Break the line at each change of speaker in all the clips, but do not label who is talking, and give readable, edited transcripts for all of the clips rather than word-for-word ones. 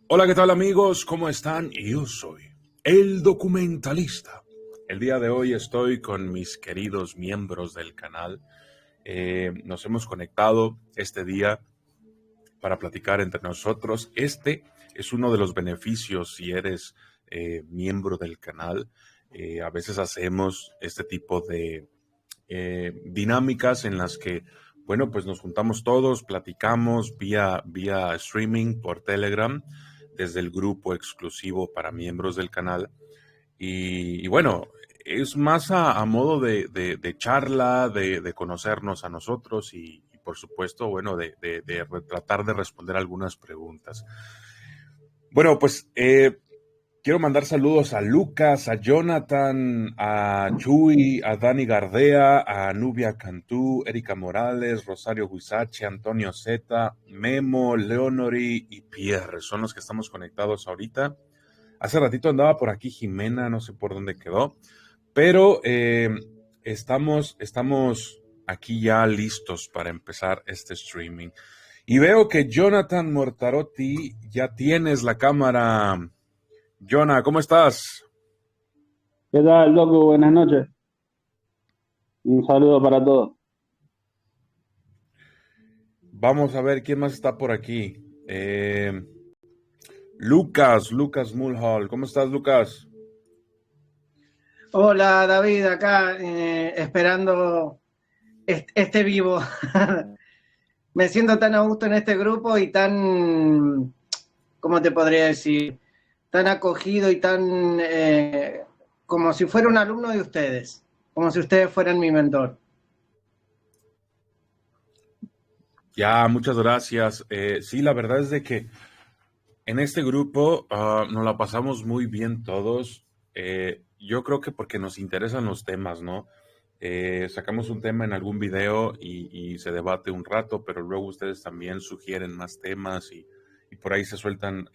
Hola, ¿qué tal amigos? ¿Cómo están? Yo soy el documentalista. El día de hoy estoy con mis queridos miembros del canal. Nos hemos conectado este día para platicar entre nosotros. Este es uno de los beneficios si eres miembro del canal. A veces hacemos este tipo de dinámicas en las que, bueno, pues nos juntamos todos, platicamos vía streaming por Telegram, desde el grupo exclusivo para miembros del canal. Y bueno, es más a modo de charla, de conocernos a nosotros y por supuesto, bueno, de tratar de responder algunas preguntas. Bueno, pues quiero mandar saludos a Lucas, a Jonathan, a Chuy, a Dani Gardea, a Nubia Cantú, Erika Morales, Rosario Huizache, Antonio Zeta, Memo, Leonori y Pierre. Son los que estamos conectados ahorita. Hace ratito andaba por aquí Jimena, no sé por dónde quedó, pero estamos aquí ya listos para empezar este streaming. Y veo que Jonathan Mortarotti, ya tienes la cámara. Jonah, ¿cómo estás?
¿Qué tal, loco? Buenas noches. Un saludo para todos.
Vamos a ver quién más está por aquí. Lucas Mulhall. ¿Cómo estás, Lucas?
Hola David, acá esperando este vivo. Me siento tan a gusto en este grupo y tan, ¿cómo te podría decir? Tan acogido y tan como si fuera un alumno de ustedes, como si ustedes fueran mi mentor.
Ya, muchas gracias. Sí, la verdad es de que en este grupo nos la pasamos muy bien todos. Yo creo que porque nos interesan los temas, ¿no? Sacamos un tema en algún video y se debate un rato, pero luego ustedes también sugieren más temas y por ahí se sueltan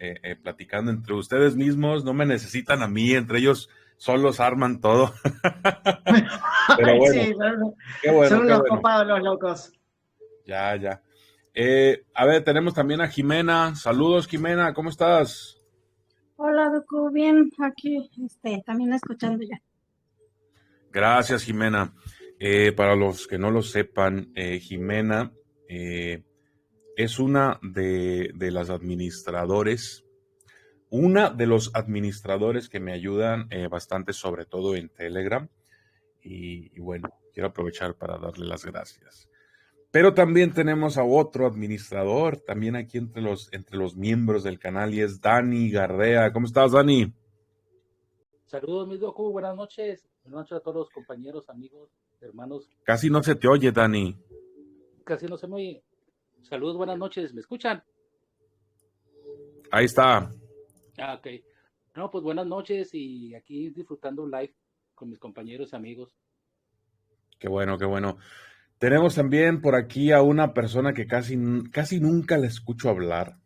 platicando entre ustedes mismos. No me necesitan a mí, entre ellos solos arman todo. Pero bueno,
Sí,
qué bueno,
son
qué
unos
bueno.
copados los locos.
Ya, ya. A ver, tenemos también a Jimena. Saludos, Jimena, ¿cómo estás?
Hola, Doku, bien, aquí, también escuchando ya.
Gracias, Jimena. Para los que no lo sepan, Jimena es una de las administradores, una de los administradores que me ayudan bastante, sobre todo en Telegram. Y bueno, quiero aprovechar para darle las gracias. Pero también tenemos a otro administrador, también aquí entre los miembros del canal, y es Dani Gardea. ¿Cómo estás, Dani?
Saludos, mi Doku, buenas noches. Buenas noches a todos los compañeros, amigos, hermanos.
Casi no se te oye, Dani.
Casi no se me oye. Saludos, buenas noches. ¿Me escuchan?
Ahí está.
Ah, ok. No, pues buenas noches y aquí disfrutando un live con mis compañeros y amigos.
Qué bueno, qué bueno. Tenemos también por aquí a una persona que casi nunca la escucho hablar.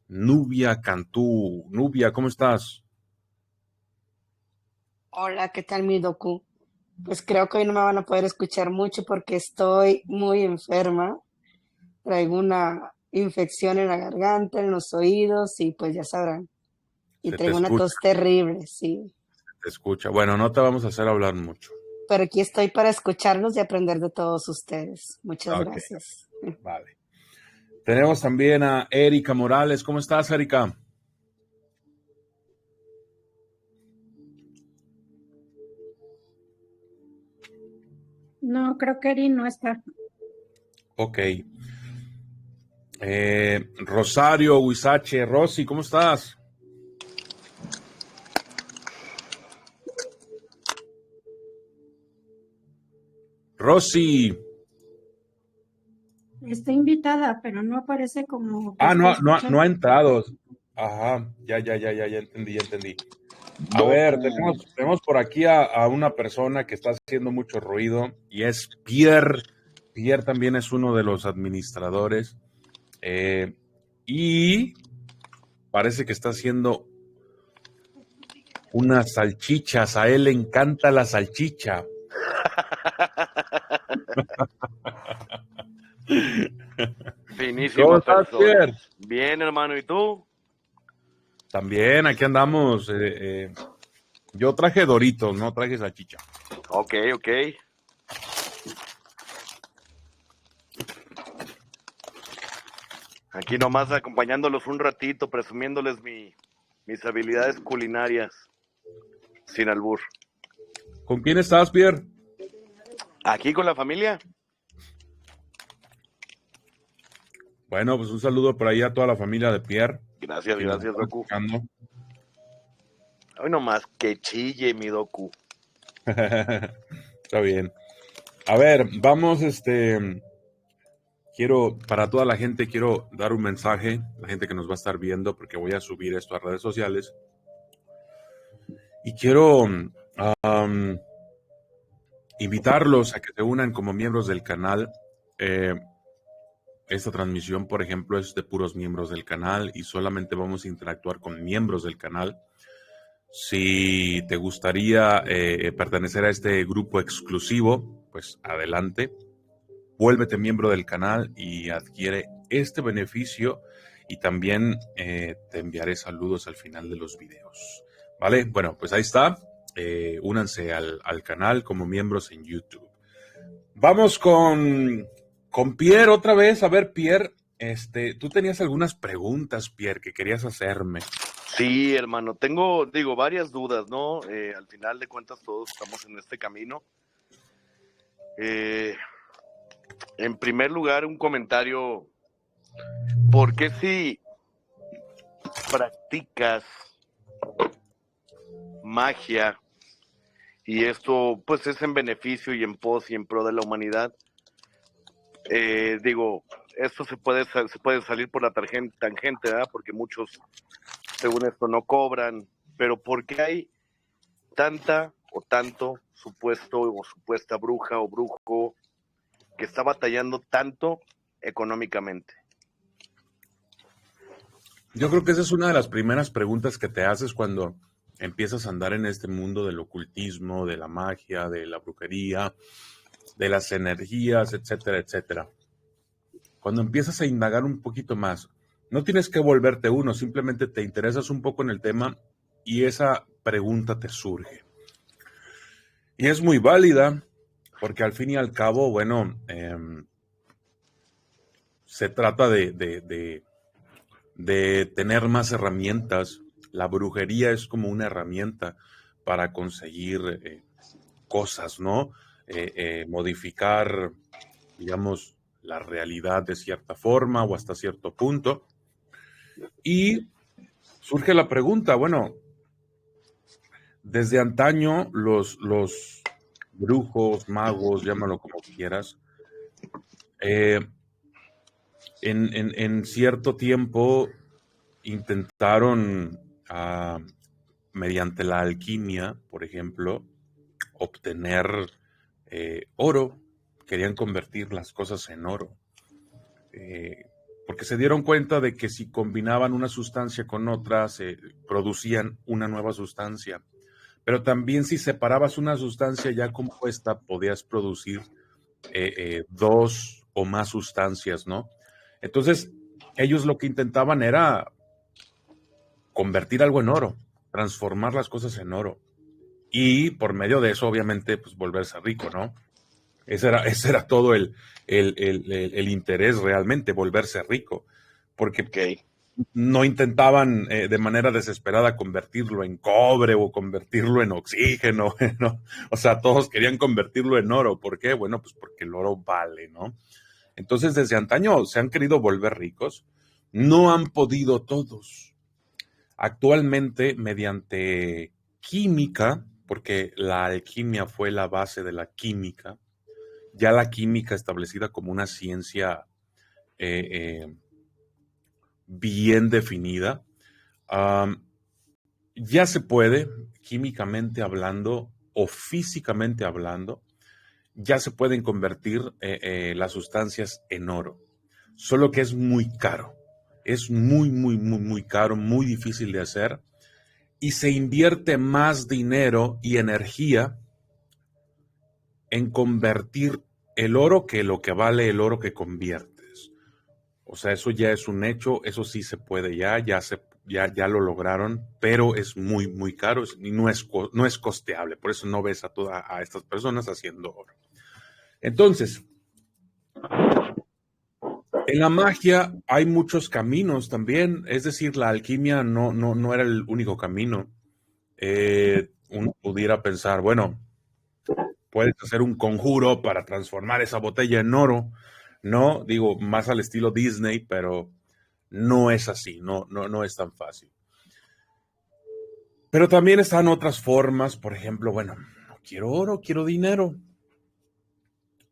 Nubia Cantú. Nubia, ¿cómo estás?
Hola, ¿qué tal mi docu? Pues creo que hoy no me van a poder escuchar mucho porque estoy muy enferma. Traigo una infección en la garganta, en los oídos y pues ya sabrán. Y
Se te
traigo una
escucha,
tos terrible, sí.
se te escucha. Bueno, no te vamos a hacer hablar mucho.
Pero aquí estoy para escucharlos y aprender de todos ustedes. Muchas
Ok,
gracias.
vale. Tenemos también a Erika Morales. ¿Cómo estás, Erika?
No, creo que Eri no está.
Ok. Rosario Huizache. Rosy, ¿cómo estás? Rosy.
Está invitada, pero no aparece como que
Ah,
esté
no
escuchando.
ha entrado. Ajá, ya entendí, ya entendí. A ver,
Doku.
tenemos por aquí a una persona que está haciendo mucho ruido y es Pierre. Pierre también es uno de los administradores y parece que está haciendo unas salchichas. A él le encanta la salchicha. ¿Cómo
Finísimas
estás,
personas.
Pierre?
Bien, hermano, ¿y tú?
También, aquí andamos. Yo traje Doritos, no traje salchicha.
Ok. Aquí nomás acompañándolos un ratito, presumiéndoles mis habilidades culinarias. Sin albur.
¿Con quién estás, Pierre?
Aquí con la familia.
Bueno, pues un saludo por ahí a toda la familia de Pierre.
Gracias,
que nos
gracias,
está
Doku.
escuchando.
Hoy nomás que chille mi Doku.
Está bien. A ver, vamos, para toda la gente, quiero dar un mensaje, la gente que nos va a estar viendo, porque voy a subir esto a redes sociales. Y quiero invitarlos a que se unan como miembros del canal. Esta transmisión, por ejemplo, es de puros miembros del canal y solamente vamos a interactuar con miembros del canal. Si te gustaría pertenecer a este grupo exclusivo, pues adelante. Vuélvete miembro del canal y adquiere este beneficio y también te enviaré saludos al final de los videos. ¿Vale? Bueno, pues ahí está. Únanse al canal como miembros en YouTube. Vamos con Pierre otra vez. A ver, Pierre, tú tenías algunas preguntas, Pierre, que querías hacerme.
Sí, hermano, tengo, varias dudas, ¿no? Al final de cuentas todos estamos en este camino. En primer lugar, un comentario. ¿Por qué si practicas magia y esto pues es en beneficio y en pos y en pro de la humanidad? Esto se puede salir por la tangente, ¿verdad? Porque muchos, según esto, no cobran, pero ¿por qué hay tanta o tanto supuesto o supuesta bruja o brujo que está batallando tanto económicamente?
Yo creo que esa es una de las primeras preguntas que te haces cuando empiezas a andar en este mundo del ocultismo, de la magia, de la brujería, de las energías, etcétera, etcétera. Cuando empiezas a indagar un poquito más, no tienes que volverte uno, simplemente te interesas un poco en el tema y esa pregunta te surge. Y es muy válida porque al fin y al cabo, bueno, se trata de tener más herramientas. La brujería es como una herramienta para conseguir cosas, ¿no? Modificar, digamos, la realidad de cierta forma o hasta cierto punto. Y surge la pregunta, bueno, desde antaño los brujos, magos, llámalo como quieras, en cierto tiempo intentaron, mediante la alquimia, por ejemplo, obtener oro. Querían convertir las cosas en oro. Porque se dieron cuenta de que si combinaban una sustancia con otra, se producían una nueva sustancia. Pero también si separabas una sustancia ya compuesta, podías producir dos o más sustancias, ¿no? Entonces, ellos lo que intentaban era convertir algo en oro, transformar las cosas en oro. Y por medio de eso, obviamente, pues volverse rico, ¿no? Ese era todo el interés realmente, volverse rico. Porque no intentaban de manera desesperada convertirlo en cobre o convertirlo en oxígeno, ¿no? O sea, todos querían convertirlo en oro. ¿Por qué? Bueno, pues porque el oro vale, ¿no? Entonces, desde antaño se han querido volver ricos. No han podido todos. Actualmente, mediante química, porque la alquimia fue la base de la química, ya la química establecida como una ciencia bien definida, ya se puede, químicamente hablando o físicamente hablando, ya se pueden convertir las sustancias en oro. Solo que es muy caro. Es muy, muy, muy, muy caro, muy difícil de hacer. Y se invierte más dinero y energía en convertir el oro que lo que vale el oro que conviertes. O sea, eso ya es un hecho, eso sí se puede ya ya lo lograron, pero es muy, muy caro y no es costeable. Por eso no ves a estas personas haciendo oro. Entonces, en la magia hay muchos caminos también, es decir, la alquimia no era el único camino. Uno pudiera pensar, bueno, puedes hacer un conjuro para transformar esa botella en oro, ¿no? Digo, más al estilo Disney, pero no es así, no es tan fácil. Pero también están otras formas, por ejemplo, bueno, no quiero oro, quiero dinero.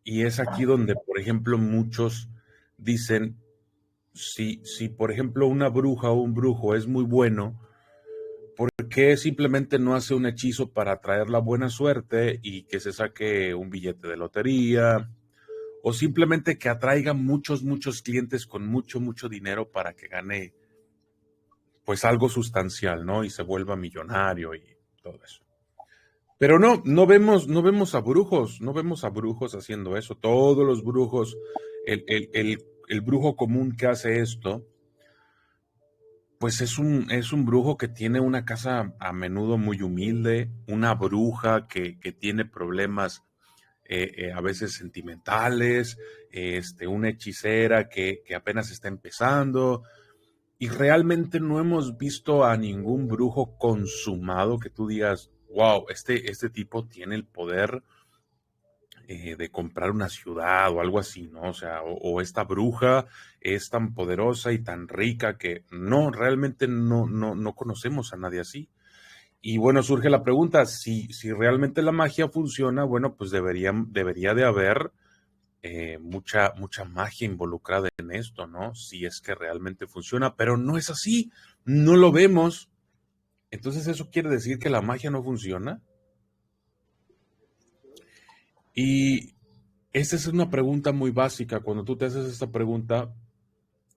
Y es aquí donde, por ejemplo, muchos dicen, si por ejemplo una bruja o un brujo es muy bueno, ¿por qué simplemente no hace un hechizo para traer la buena suerte y que se saque un billete de lotería? O simplemente que atraiga muchos clientes con mucho dinero para que gane pues algo sustancial, ¿no? Y se vuelva millonario y todo eso. Pero no vemos a brujos haciendo eso. Todos los brujos, el brujo común que hace esto, pues es un brujo que tiene una casa a menudo muy humilde, una bruja que tiene problemas a veces sentimentales, una hechicera que apenas está empezando, y realmente no hemos visto a ningún brujo consumado que tú digas, wow, este tipo tiene el poder de comprar una ciudad o algo así, ¿no? O sea, o esta bruja es tan poderosa y tan rica que no, realmente no conocemos a nadie así. Y bueno, surge la pregunta, si realmente la magia funciona, bueno, pues debería de haber mucha magia involucrada en esto, ¿no? Si es que realmente funciona, pero no es así, no lo vemos. Entonces, ¿eso quiere decir que la magia no funciona? Y esta es una pregunta muy básica. Cuando tú te haces esta pregunta,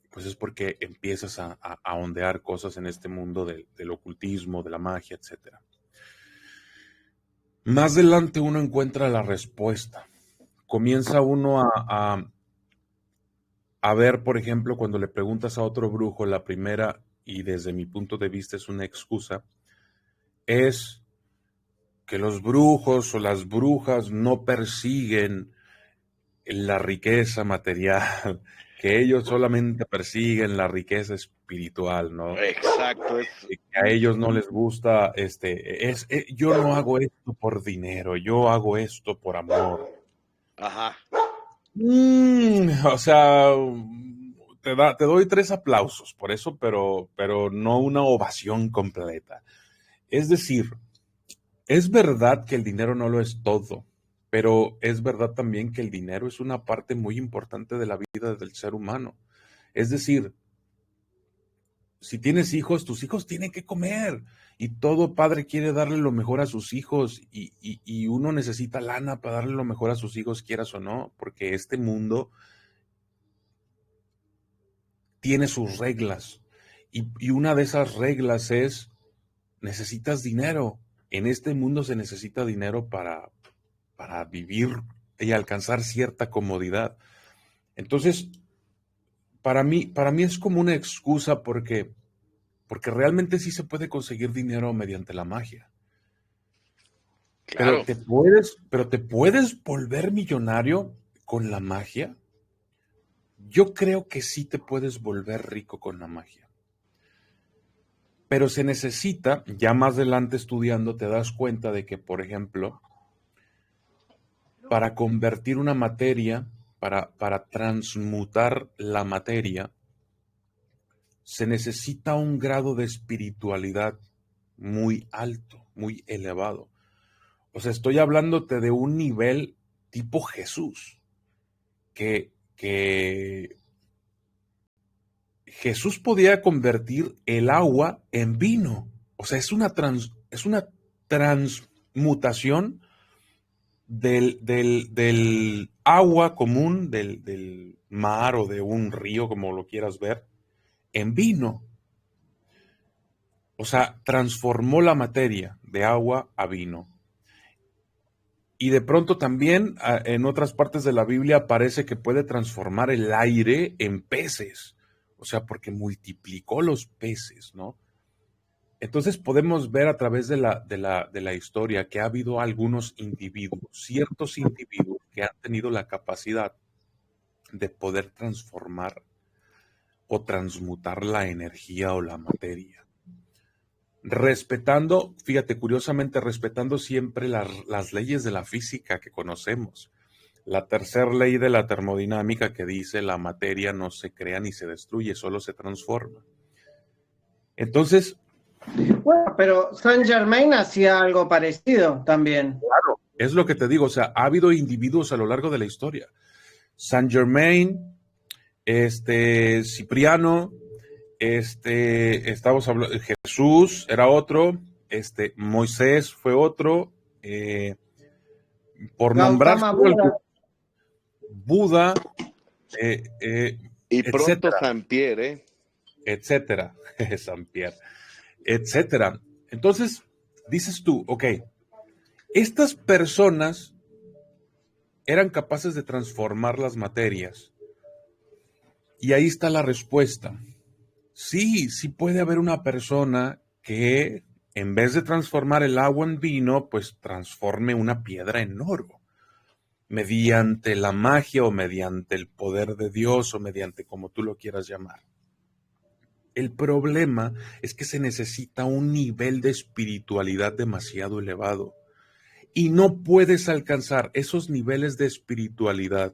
pues es porque empiezas a ondear cosas en este mundo del ocultismo, de la magia, etc. Más adelante uno encuentra la respuesta. Comienza uno a ver, por ejemplo, cuando le preguntas a otro brujo, la primera, y desde mi punto de vista es una excusa, es que los brujos o las brujas no persiguen la riqueza material, que ellos solamente persiguen la riqueza espiritual, ¿no?
Exacto.
Que a ellos no les gusta, yo no hago esto por dinero, yo hago esto por amor.
Ajá.
O sea, te doy 3 aplausos por eso, pero no una ovación completa. Es decir, es verdad que el dinero no lo es todo, pero es verdad también que el dinero es una parte muy importante de la vida del ser humano. Es decir, si tienes hijos, tus hijos tienen que comer y todo padre quiere darle lo mejor a sus hijos y uno necesita lana para darle lo mejor a sus hijos, quieras o no, porque este mundo tiene sus reglas y una de esas reglas es necesitas dinero. En este mundo se necesita dinero para vivir y alcanzar cierta comodidad. Entonces, para mí es como una excusa porque realmente sí se puede conseguir dinero mediante la magia.
Claro.
Pero te puedes volver millonario con la magia. Yo creo que sí te puedes volver rico con la magia. Pero se necesita, ya más adelante estudiando, te das cuenta de que, por ejemplo, para convertir una materia, para transmutar la materia, se necesita un grado de espiritualidad muy alto, muy elevado. O sea, estoy hablándote de un nivel tipo Jesús, que Jesús podía convertir el agua en vino. O sea, es una transmutación del agua común, del mar o de un río, como lo quieras ver, en vino. O sea, transformó la materia de agua a vino. Y de pronto también en otras partes de la Biblia parece que puede transformar el aire en peces. O sea, porque multiplicó los peces, ¿no? Entonces podemos ver a través de la historia que ha habido algunos individuos, ciertos individuos que han tenido la capacidad de poder transformar o transmutar la energía o la materia. Respetando, fíjate, curiosamente, respetando siempre las leyes de la física que conocemos. La tercera ley de la termodinámica que dice la materia no se crea ni se destruye, solo se transforma. Entonces,
Bueno, pero Saint Germain hacía algo parecido también.
claro, es lo que te digo, o sea, ha habido individuos a lo largo de la historia. Saint Germain, Cipriano, estamos hablando, Jesús era otro, Moisés fue otro, por nombrar
Gautama Buda.
Buda,
Y pronto
etcétera,
San Pierre,
etcétera, San Pierre, etcétera. Entonces, dices tú, ok, estas personas eran capaces de transformar las materias. Y ahí está la respuesta. Sí, sí puede haber una persona que en vez de transformar el agua en vino, pues transforme una piedra en oro, mediante la magia o mediante el poder de Dios o mediante como tú lo quieras llamar. El problema es que se necesita un nivel de espiritualidad demasiado elevado y no puedes alcanzar esos niveles de espiritualidad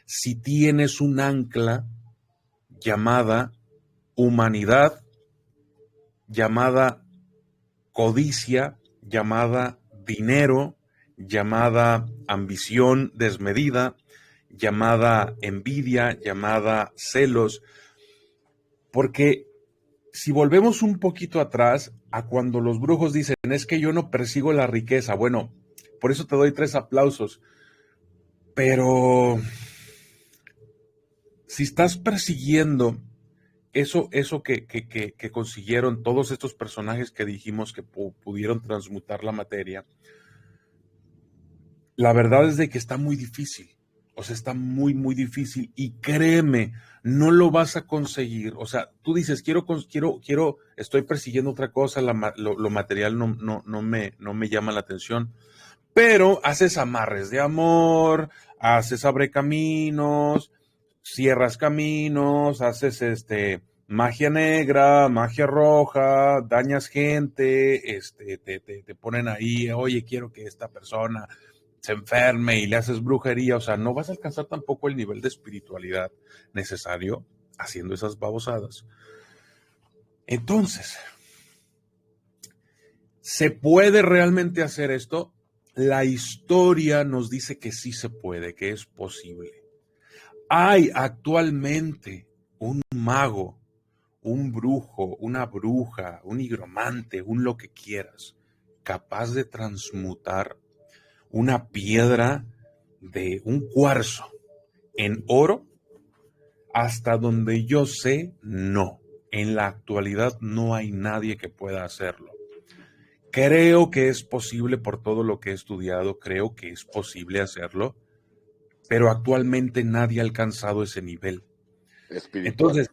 si tienes un ancla llamada humanidad, llamada codicia, llamada dinero, llamada ambición desmedida, llamada envidia, llamada celos, porque si volvemos un poquito atrás a cuando los brujos dicen, es que yo no persigo la riqueza, bueno, por eso te doy 3 aplausos, pero si estás persiguiendo eso que consiguieron todos estos personajes que dijimos que pudieron transmutar la materia, la verdad es de que está muy difícil. O sea, está muy, muy difícil. Y créeme, no lo vas a conseguir. O sea, tú dices, estoy persiguiendo otra cosa, lo material no me llama la atención. Pero haces amarres de amor, haces abrecaminos, cierras caminos, haces magia negra, magia roja, dañas gente, te ponen ahí, oye, quiero que esta persona se enferme y le haces brujería, o sea, no vas a alcanzar tampoco el nivel de espiritualidad necesario haciendo esas babosadas. Entonces, ¿se puede realmente hacer esto? La historia nos dice que sí se puede, que es posible. Hay actualmente un mago, un brujo, una bruja, un higromante, un lo que quieras, capaz de transmutar una piedra de un cuarzo en oro. Hasta donde yo sé, no. En la actualidad no hay nadie que pueda hacerlo. Creo que es posible por todo lo que he estudiado, creo que es posible hacerlo, pero actualmente nadie ha alcanzado ese nivel.
espiritual.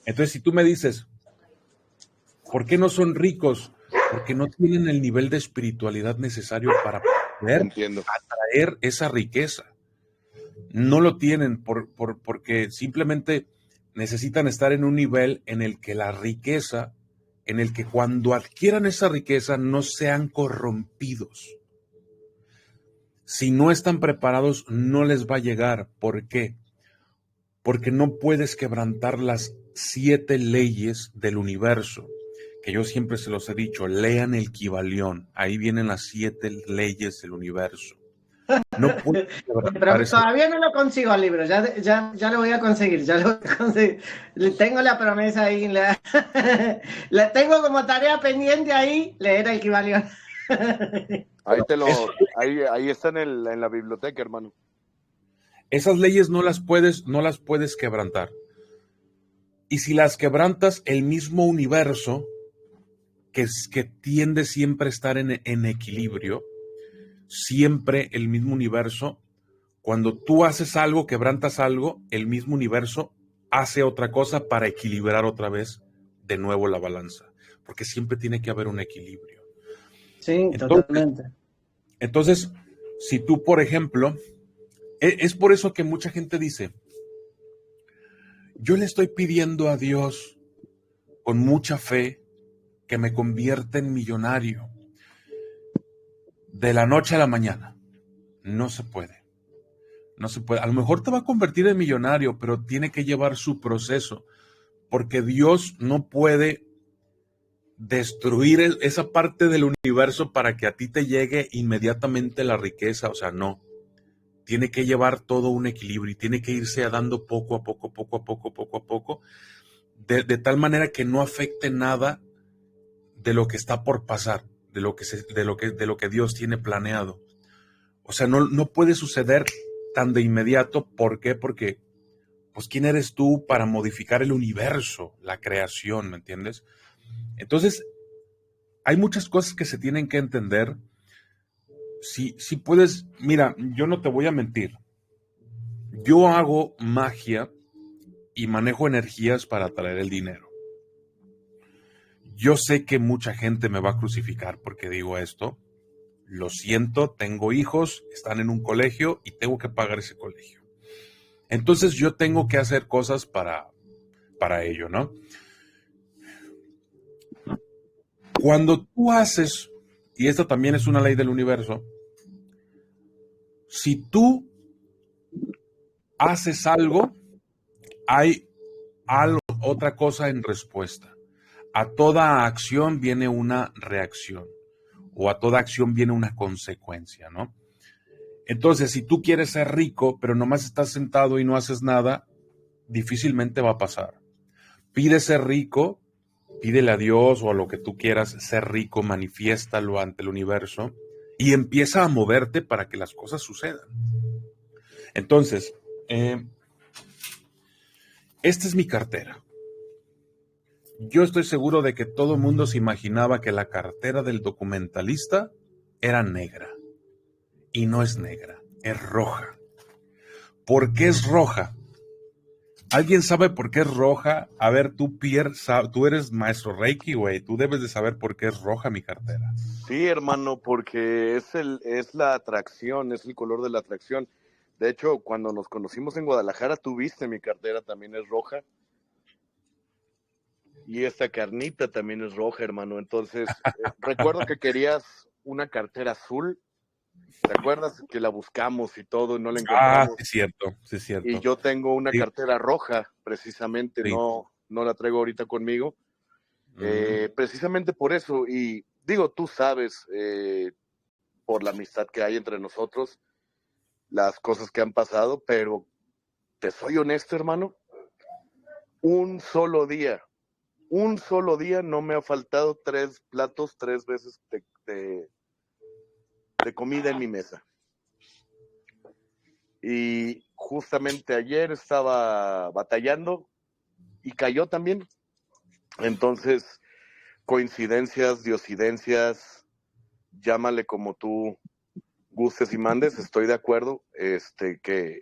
Entonces, si tú me dices, ¿por qué no son ricos? Porque no tienen el nivel de espiritualidad necesario para poder atraer esa riqueza. No lo tienen porque simplemente necesitan estar en un nivel en el que la riqueza, en el que cuando adquieran esa riqueza no sean corrompidos. Si no están preparados, no les va a llegar. ¿Por qué? Porque no puedes quebrantar las 7 leyes del universo, que yo siempre se los he dicho, lean el Kybalión, ahí vienen las 7 leyes del universo. No puedes
Pero todavía no lo consigo el libro, ya lo voy a conseguir, Tengo la promesa ahí, la tengo como tarea pendiente ahí, leer el Kybalión.
Ahí está en la biblioteca, hermano.
Esas leyes no las puedes quebrantar. Y si las quebrantas, el mismo universo, que tiende siempre a estar en equilibrio, siempre el mismo universo, cuando tú haces algo, quebrantas algo, el mismo universo hace otra cosa para equilibrar otra vez de nuevo la balanza. porque siempre tiene que haber un equilibrio.
Sí, totalmente.
Entonces, si tú, por ejemplo, es por eso que mucha gente dice, yo le estoy pidiendo a Dios con mucha fe que me convierta en millonario de la noche a la mañana. No se puede. No se puede. A lo mejor te va a convertir en millonario, pero tiene que llevar su proceso, porque Dios no puede destruir esa parte del universo para que a ti te llegue inmediatamente la riqueza. O sea, no. Tiene que llevar todo un equilibrio y tiene que irse dando poco a poco, de tal manera que no afecte nada de lo que está por pasar, de lo que Dios tiene planeado. O sea, no puede suceder tan de inmediato. ¿Por qué? Porque, pues, ¿quién eres tú para modificar el universo, la creación, ¿me entiendes? Entonces, hay muchas cosas que se tienen que entender. Si puedes, mira, yo no te voy a mentir. Yo hago magia y manejo energías para atraer el dinero. Yo sé que mucha gente me va a crucificar porque digo esto. Lo siento, tengo hijos, están en un colegio y tengo que pagar ese colegio. Entonces yo tengo que hacer cosas para ello, ¿no? Cuando tú haces, y esta también es una ley del universo, si tú haces algo, hay otra cosa en respuesta. A toda acción viene una reacción, o a toda acción viene una consecuencia, ¿no? Entonces, si tú quieres ser rico, pero nomás estás sentado y no haces nada, difícilmente va a pasar. Pide ser rico, pídele a Dios o a lo que tú quieras ser rico, manifiéstalo ante el universo y empieza a moverte para que las cosas sucedan. Entonces, esta es mi cartera. Yo estoy seguro de que todo el mundo se imaginaba que la cartera del documentalista era negra. Y no es negra, es roja. ¿Por qué es roja? ¿Alguien sabe por qué es roja? A ver, tú, Pierre, tú eres maestro Reiki, güey. Tú debes de saber por qué es roja mi cartera.
Sí, hermano, porque es la atracción, es el color de la atracción. De hecho, cuando nos conocimos en Guadalajara, tú viste mi cartera, también es roja. Y esta carnita también es roja, hermano. Entonces, recuerdo que querías una cartera azul. ¿Te acuerdas que la buscamos y todo y no la encontramos?
Sí es cierto.
Y yo tengo una
Sí.
cartera roja, precisamente,
Sí.
no la traigo ahorita conmigo. Precisamente por eso. Y digo, tú sabes, por la amistad que hay entre nosotros, las cosas que han pasado, pero te soy honesto, hermano, un solo día no me ha faltado 3 platos, 3 veces de comida en mi mesa. Y justamente ayer estaba batallando y cayó también. Entonces, coincidencias, diosidencias, llámale como tú gustes y mandes, estoy de acuerdo, que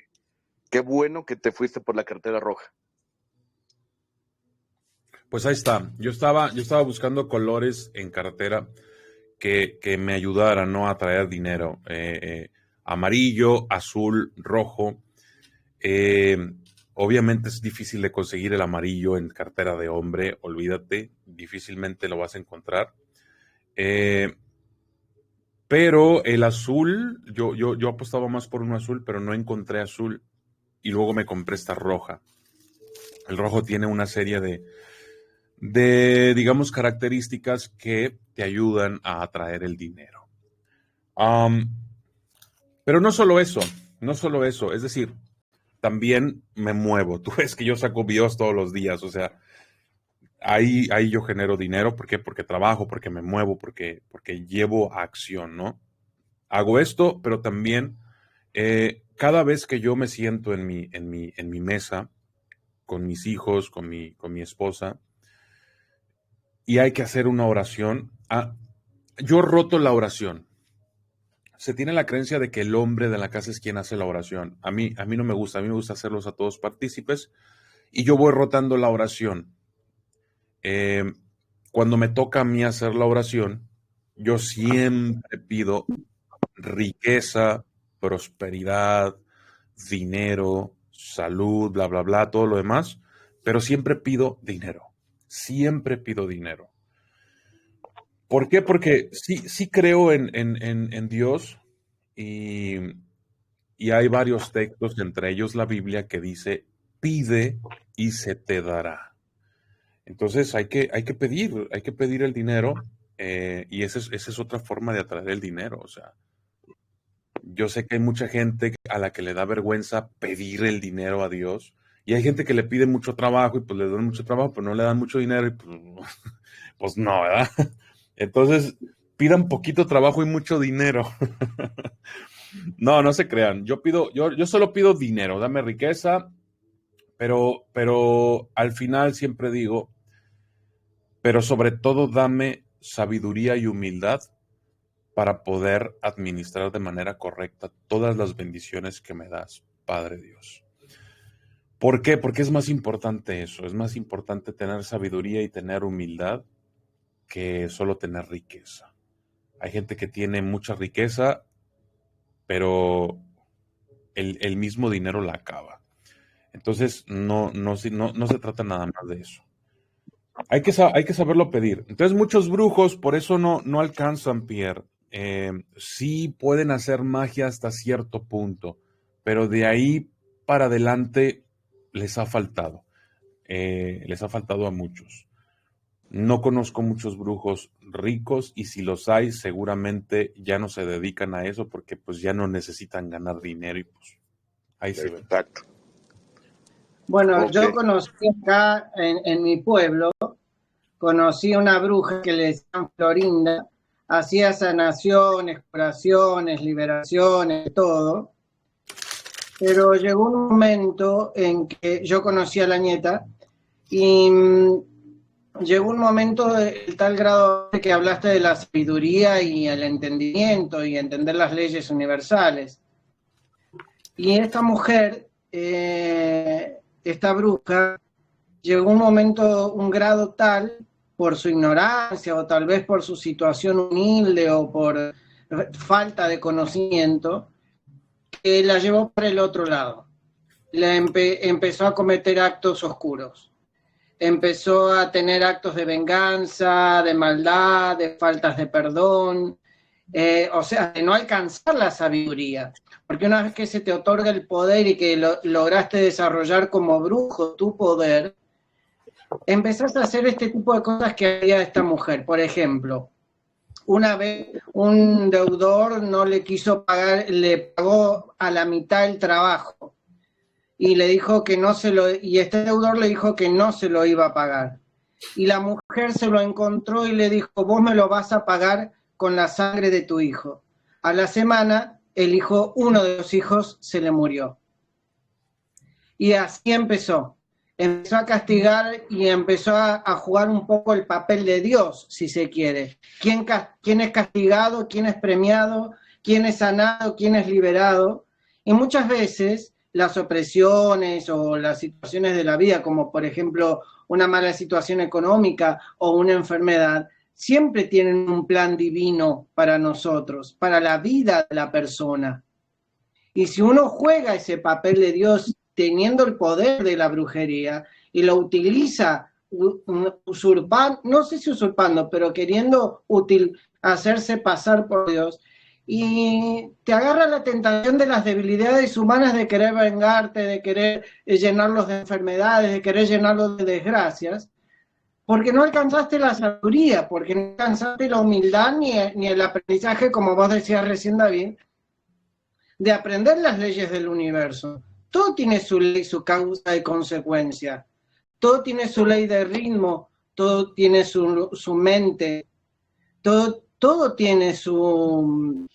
qué bueno que te fuiste por la cartera roja.
Pues ahí está. Yo estaba buscando colores en cartera que me ayudaran, ¿no?, a traer dinero. Amarillo, azul, rojo. Obviamente es difícil de conseguir el amarillo en cartera de hombre, olvídate, difícilmente lo vas a encontrar. Pero el azul, yo apostaba más por un azul, pero no encontré azul. Y luego me compré esta roja. El rojo tiene una serie de, digamos, características que te ayudan a atraer el dinero. Pero no solo eso, es decir, también me muevo. Tú ves que yo saco videos todos los días, o sea, ahí yo genero dinero. ¿Por qué? Porque trabajo, porque me muevo, porque llevo acción, ¿no? Hago esto, pero también cada vez que yo me siento en mi mesa, con mis hijos, con mi esposa, y hay que hacer una oración, yo roto la oración. Se tiene la creencia de que el hombre de la casa es quien hace la oración. A mí no me gusta, a mí me gusta hacerlos a todos partícipes y yo voy rotando la oración. cuando me toca a mí hacer la oración, yo siempre pido riqueza, prosperidad, dinero, salud, bla, bla, bla, todo lo demás, pero siempre pido dinero. Siempre pido dinero. ¿Por qué? Porque sí creo en Dios y hay varios textos, entre ellos la Biblia, que dice, pide y se te dará. Entonces hay que pedir el dinero y esa es otra forma de atraer el dinero. O sea, yo sé que hay mucha gente a la que le da vergüenza pedir el dinero a Dios y hay gente que le pide mucho trabajo y pues le dan mucho trabajo, pero no le dan mucho dinero y pues no, ¿verdad? Entonces pidan poquito trabajo y mucho dinero. No se crean. Yo solo pido dinero, dame riqueza, pero al final siempre digo, pero sobre todo dame sabiduría y humildad para poder administrar de manera correcta todas las bendiciones que me das, Padre Dios. ¿Por qué? Porque es más importante eso, es más importante tener sabiduría y tener humildad que solo tener riqueza. Hay gente que tiene mucha riqueza, pero el mismo dinero la acaba. Entonces, no se trata nada más de eso. Hay que saberlo pedir. Entonces, muchos brujos por eso no alcanzan, Pierre. Sí pueden hacer magia hasta cierto punto, pero de ahí para adelante les ha faltado. Les ha faltado a muchos. No conozco muchos brujos ricos y si los hay, seguramente ya no se dedican a eso porque pues ya no necesitan ganar dinero y pues ahí se ve.
Exacto.
Bueno,
Ok.
yo conocí acá en mi pueblo, conocí una bruja que le decían Florinda, hacía sanaciones, curaciones, liberaciones, todo. Pero llegó un momento en que yo conocí a la nieta y llegó un momento de tal grado de que hablaste de la sabiduría y el entendimiento y entender las leyes universales. Y esta mujer, esta bruja, llegó un momento, un grado tal, por su ignorancia o tal vez por su situación humilde o por falta de conocimiento, que la llevó para el otro lado. Empezó a cometer actos oscuros. Empezó a tener actos de venganza, de maldad, de faltas de perdón, o sea, de no alcanzar la sabiduría. Porque una vez que se te otorga el poder y que lograste desarrollar como brujo tu poder, empezás a hacer este tipo de cosas que hacía esta mujer. Por ejemplo, una vez un deudor no le quiso pagar, le pagó a la mitad el trabajo y le dijo que no se lo, y este deudor le dijo que no se lo iba a pagar. Y la mujer se lo encontró y le dijo, vos me lo vas a pagar con la sangre de tu hijo. A la semana, uno de los hijos se le murió. Y así empezó. Empezó a castigar y empezó a jugar un poco el papel de Dios, si se quiere. ¿Quién es castigado? ¿Quién es premiado? ¿Quién es sanado? ¿Quién es liberado? Y muchas veces las opresiones o las situaciones de la vida, como por ejemplo una mala situación económica o una enfermedad, siempre tienen un plan divino para nosotros, para la vida de la persona. Y si uno juega ese papel de Dios teniendo el poder de la brujería y lo utiliza usurpando, no sé si usurpando, pero queriendo hacerse pasar por Dios, y te agarra la tentación de las debilidades humanas de querer vengarte, de querer llenarlos de enfermedades, de querer llenarlos de desgracias, porque no alcanzaste la sabiduría, porque no alcanzaste la humildad ni el aprendizaje, como vos decías recién, David, de aprender las leyes del universo. Todo tiene su ley, su causa y consecuencia. Todo tiene su ley de ritmo, todo tiene su mente, todo tiene su...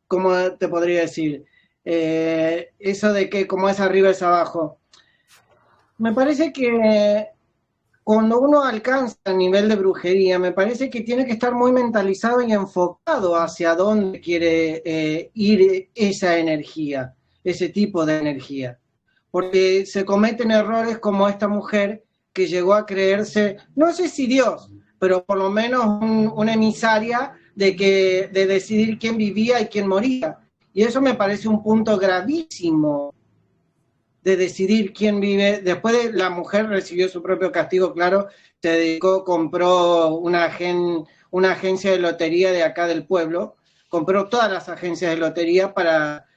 ¿cómo te podría decir? Eso de que como es arriba es abajo. Me parece que cuando uno alcanza el nivel de brujería, me parece que tiene que estar muy mentalizado y enfocado hacia dónde quiere ir esa energía, ese tipo de energía. Porque se cometen errores como esta mujer que llegó a creerse, no sé si Dios, pero por lo menos una emisaria de decidir quién vivía y quién moría. Y eso me parece un punto gravísimo de decidir quién vive. Después de la mujer recibió su propio castigo, claro, se dedicó, compró una agencia de lotería de acá del pueblo, compró todas las agencias de lotería para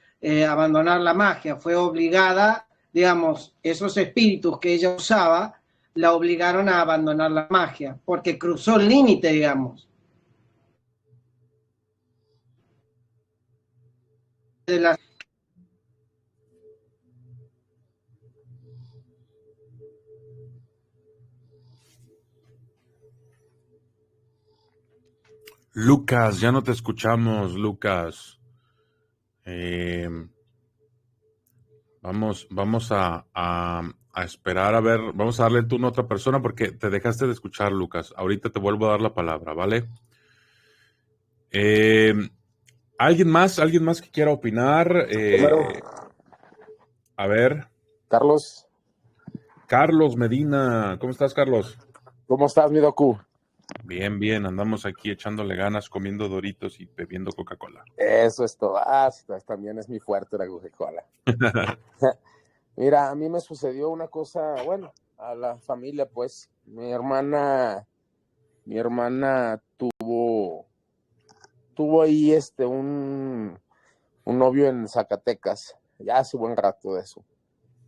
abandonar la magia. Fue obligada, digamos, esos espíritus que ella usaba, la obligaron a abandonar la magia, porque cruzó el límite, digamos. De la...
Lucas, ya no te escuchamos, Lucas. Vamos a esperar a ver, vamos a darle el turno a otra persona porque te dejaste de escuchar, Lucas. Ahorita te vuelvo a dar la palabra, ¿vale? ¿Alguien más que quiera opinar? A ver. Carlos Medina. ¿Cómo estás, Carlos?
¿Cómo estás, mi Doku?
Bien, bien. Andamos aquí echándole ganas, comiendo Doritos y bebiendo Coca-Cola.
Eso es todo. También es mi fuerte la Coca-Cola. Mira, a mí me sucedió una cosa, bueno, a la familia, pues. Mi hermana tuvo ahí un novio en Zacatecas, ya hace buen rato de eso.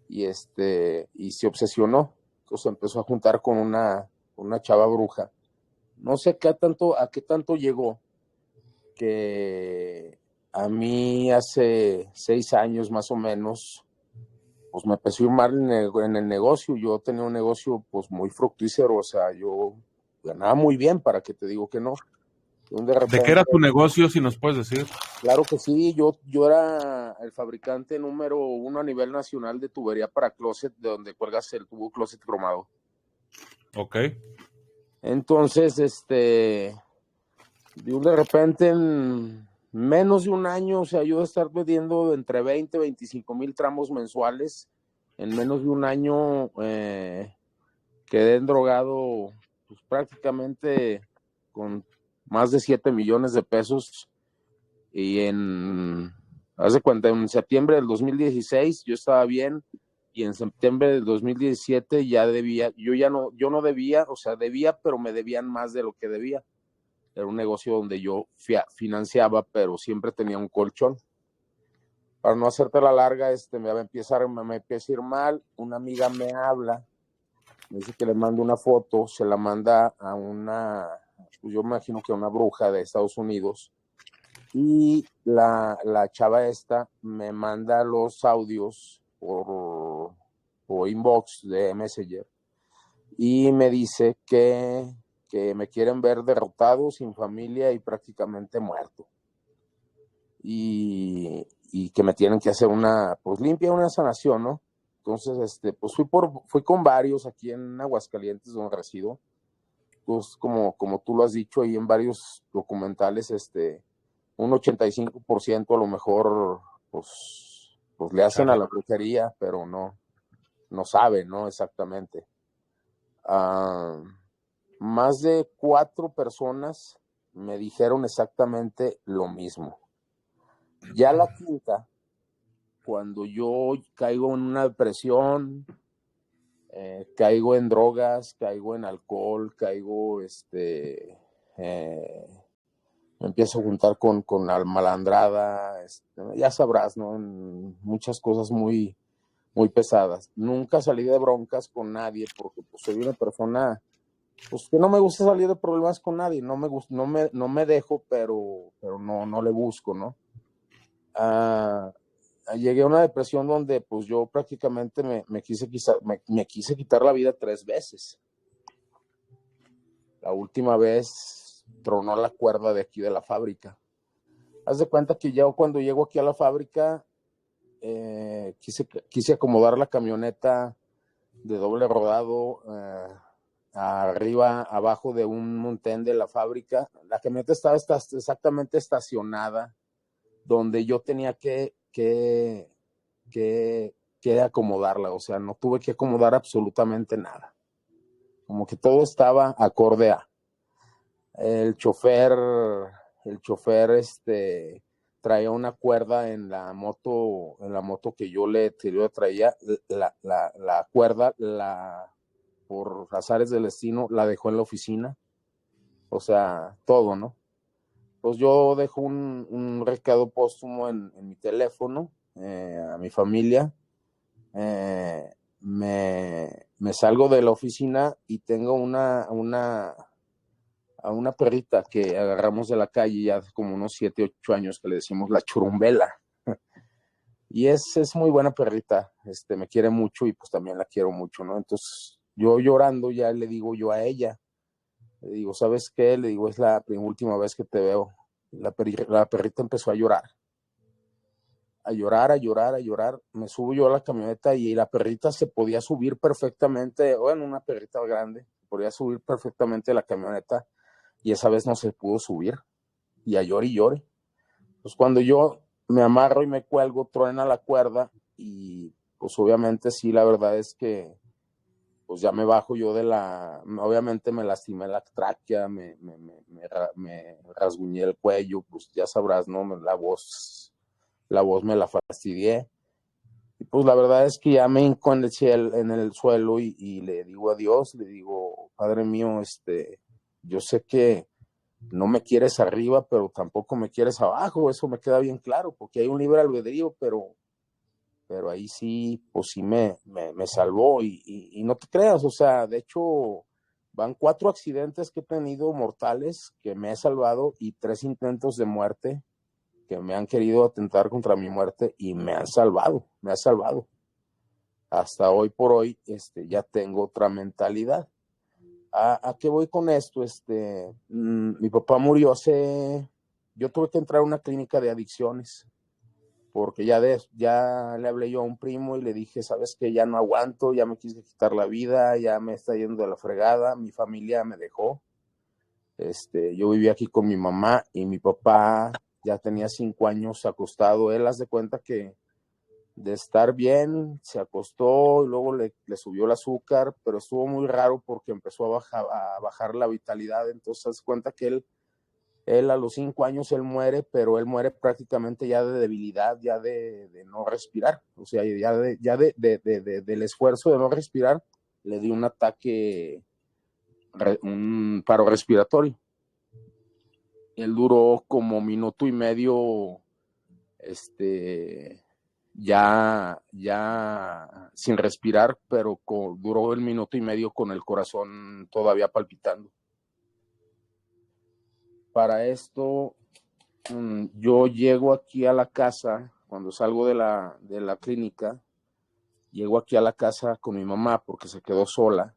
Y se obsesionó, entonces empezó a juntar con una chava bruja. No sé a qué tanto llegó, que a mí hace 6 años más o menos, pues me empezó a ir mal en el negocio. Yo tenía un negocio pues muy fructífero, o sea, yo ganaba muy bien, para que te digo que no.
¿De qué era tu negocio, si nos puedes decir?
Claro que sí, yo era el fabricante número 1 a nivel nacional de tubería para closet, de donde cuelgas el tubo closet cromado.
Ok.
Entonces, de repente, en menos de un año, o sea, yo de estar vendiendo entre 20 y 25 mil tramos mensuales, en menos de un año quedé endrogado, pues prácticamente con más de 7 millones de pesos. Y haz de cuenta, en septiembre del 2016 yo estaba bien, y en septiembre del 2017 ya debía, yo no debía, o sea, debía, pero me debían más de lo que debía. Era un negocio donde yo financiaba, pero siempre tenía un colchón. Para no hacerte la larga, me empieza a ir mal. Una amiga me habla, me dice que le mando una foto, se la manda a pues yo me imagino que a una bruja de Estados Unidos. Y la chava esta me manda los audios por inbox de Messenger y me dice que me quieren ver derrotado, sin familia y prácticamente muerto. Y que me tienen que hacer una sanación, ¿no? Entonces, pues fui con varios aquí en Aguascalientes, donde resido. Pues como tú lo has dicho ahí en varios documentales, un 85% a lo mejor, pues le hacen a la brujería, pero no saben, ¿no? Exactamente. Más de 4 personas me dijeron exactamente lo mismo. Ya la quinta, cuando yo caigo en una depresión, caigo en drogas, caigo en alcohol, me empiezo a juntar con la malandrada, ya sabrás, ¿no? Muchas cosas muy, muy pesadas. Nunca salí de broncas con nadie, porque pues soy una persona pues que no me gusta salir de problemas con nadie. No me dejo, pero no le busco, ¿no? Llegué a una depresión donde pues yo prácticamente me quise quitar la vida 3 veces. La última vez tronó la cuerda de aquí de la fábrica. Haz de cuenta que yo cuando llego aquí a la fábrica quise acomodar la camioneta de doble rodado abajo de un montón de la fábrica. La camioneta estaba exactamente estacionada donde yo tenía que acomodarla, o sea, no tuve que acomodar absolutamente nada. como que todo estaba acorde a. El chofer, traía una cuerda en la moto que yo le traía, la cuerda, por azares del destino, la dejó en la oficina. O sea, todo, ¿no? Pues yo dejo un recado póstumo en mi teléfono, a mi familia. Me salgo de la oficina y tengo a una perrita que agarramos de la calle ya hace como unos 7, 8 años, que le decimos la Churumbela. Y es muy buena perrita, me quiere mucho y pues también la quiero mucho, ¿no? Entonces yo llorando ya le digo yo a ella, le digo, ¿sabes qué? Le digo, es la última vez que te veo. La perrita empezó a llorar. A llorar. Me subo yo a la camioneta y la perrita se podía subir perfectamente, bueno, una perrita grande, podía subir perfectamente a la camioneta y esa vez no se pudo subir y a llore y llore. Pues cuando yo me amarro y me cuelgo, truena la cuerda y pues obviamente sí, la verdad es que pues ya me bajo yo obviamente me lastimé la tráquea, me rasguñé el cuello, pues ya sabrás, ¿no? La voz me la fastidié. Y pues la verdad es que ya me hinco en el suelo y le digo a Dios, le digo, Padre mío, yo sé que no me quieres arriba, pero tampoco me quieres abajo, eso me queda bien claro, porque hay un libre albedrío, pero ahí sí, pues sí me salvó y no te creas, o sea, de hecho van 4 accidentes que he tenido mortales que me he salvado y 3 intentos de muerte que me han querido atentar contra mi muerte y me ha salvado. Hasta hoy por hoy, ya tengo otra mentalidad. ¿A qué voy con esto? Mi papá murió yo tuve que entrar a una clínica de adicciones, porque ya le hablé yo a un primo y le dije, ¿sabes qué? Ya no aguanto, ya me quise quitar la vida, ya me está yendo de la fregada, mi familia me dejó. Yo vivía aquí con mi mamá y mi papá ya tenía 5 años acostado. Él, haz de cuenta que de estar bien, se acostó y luego le subió el azúcar, pero estuvo muy raro porque empezó a bajar la vitalidad. Entonces, haz de cuenta que él a los 5 años él muere, pero él muere prácticamente ya de debilidad, ya de no respirar. O sea, del esfuerzo de no respirar, le dio un ataque, un paro respiratorio. Él duró como 1.5 minutos, ya sin respirar, pero duró el 1.5 minutos con el corazón todavía palpitando. Para esto, yo llego aquí a la casa, cuando salgo de la clínica, llego aquí a la casa con mi mamá porque se quedó sola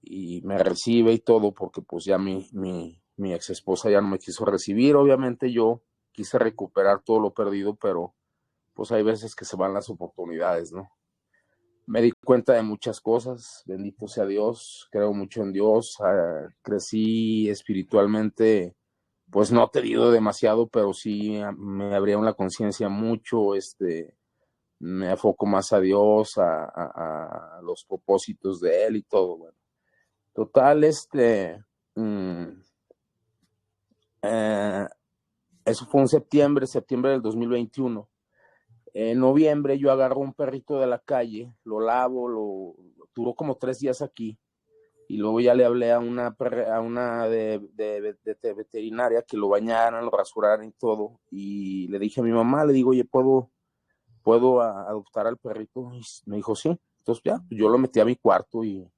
y me recibe y todo, porque pues ya mi ex esposa ya no me quiso recibir. Obviamente yo quise recuperar todo lo perdido, pero pues hay veces que se van las oportunidades, ¿no? Me di cuenta de muchas cosas, bendito sea Dios, creo mucho en Dios, crecí espiritualmente, pues no te digo demasiado, pero sí me abrieron la conciencia mucho, me enfoco más a Dios, a los propósitos de Él y todo, bueno. Total, eso fue en septiembre del 2021. En noviembre yo agarro un perrito de la calle, lo lavo, duró como 3 días aquí y luego ya le hablé a una de veterinaria que lo bañaran, lo rasuraran y todo, y le dije a mi mamá, le digo, oye, ¿puedo adoptar al perrito? Y me dijo, sí. Entonces ya, yo lo metí a mi cuarto y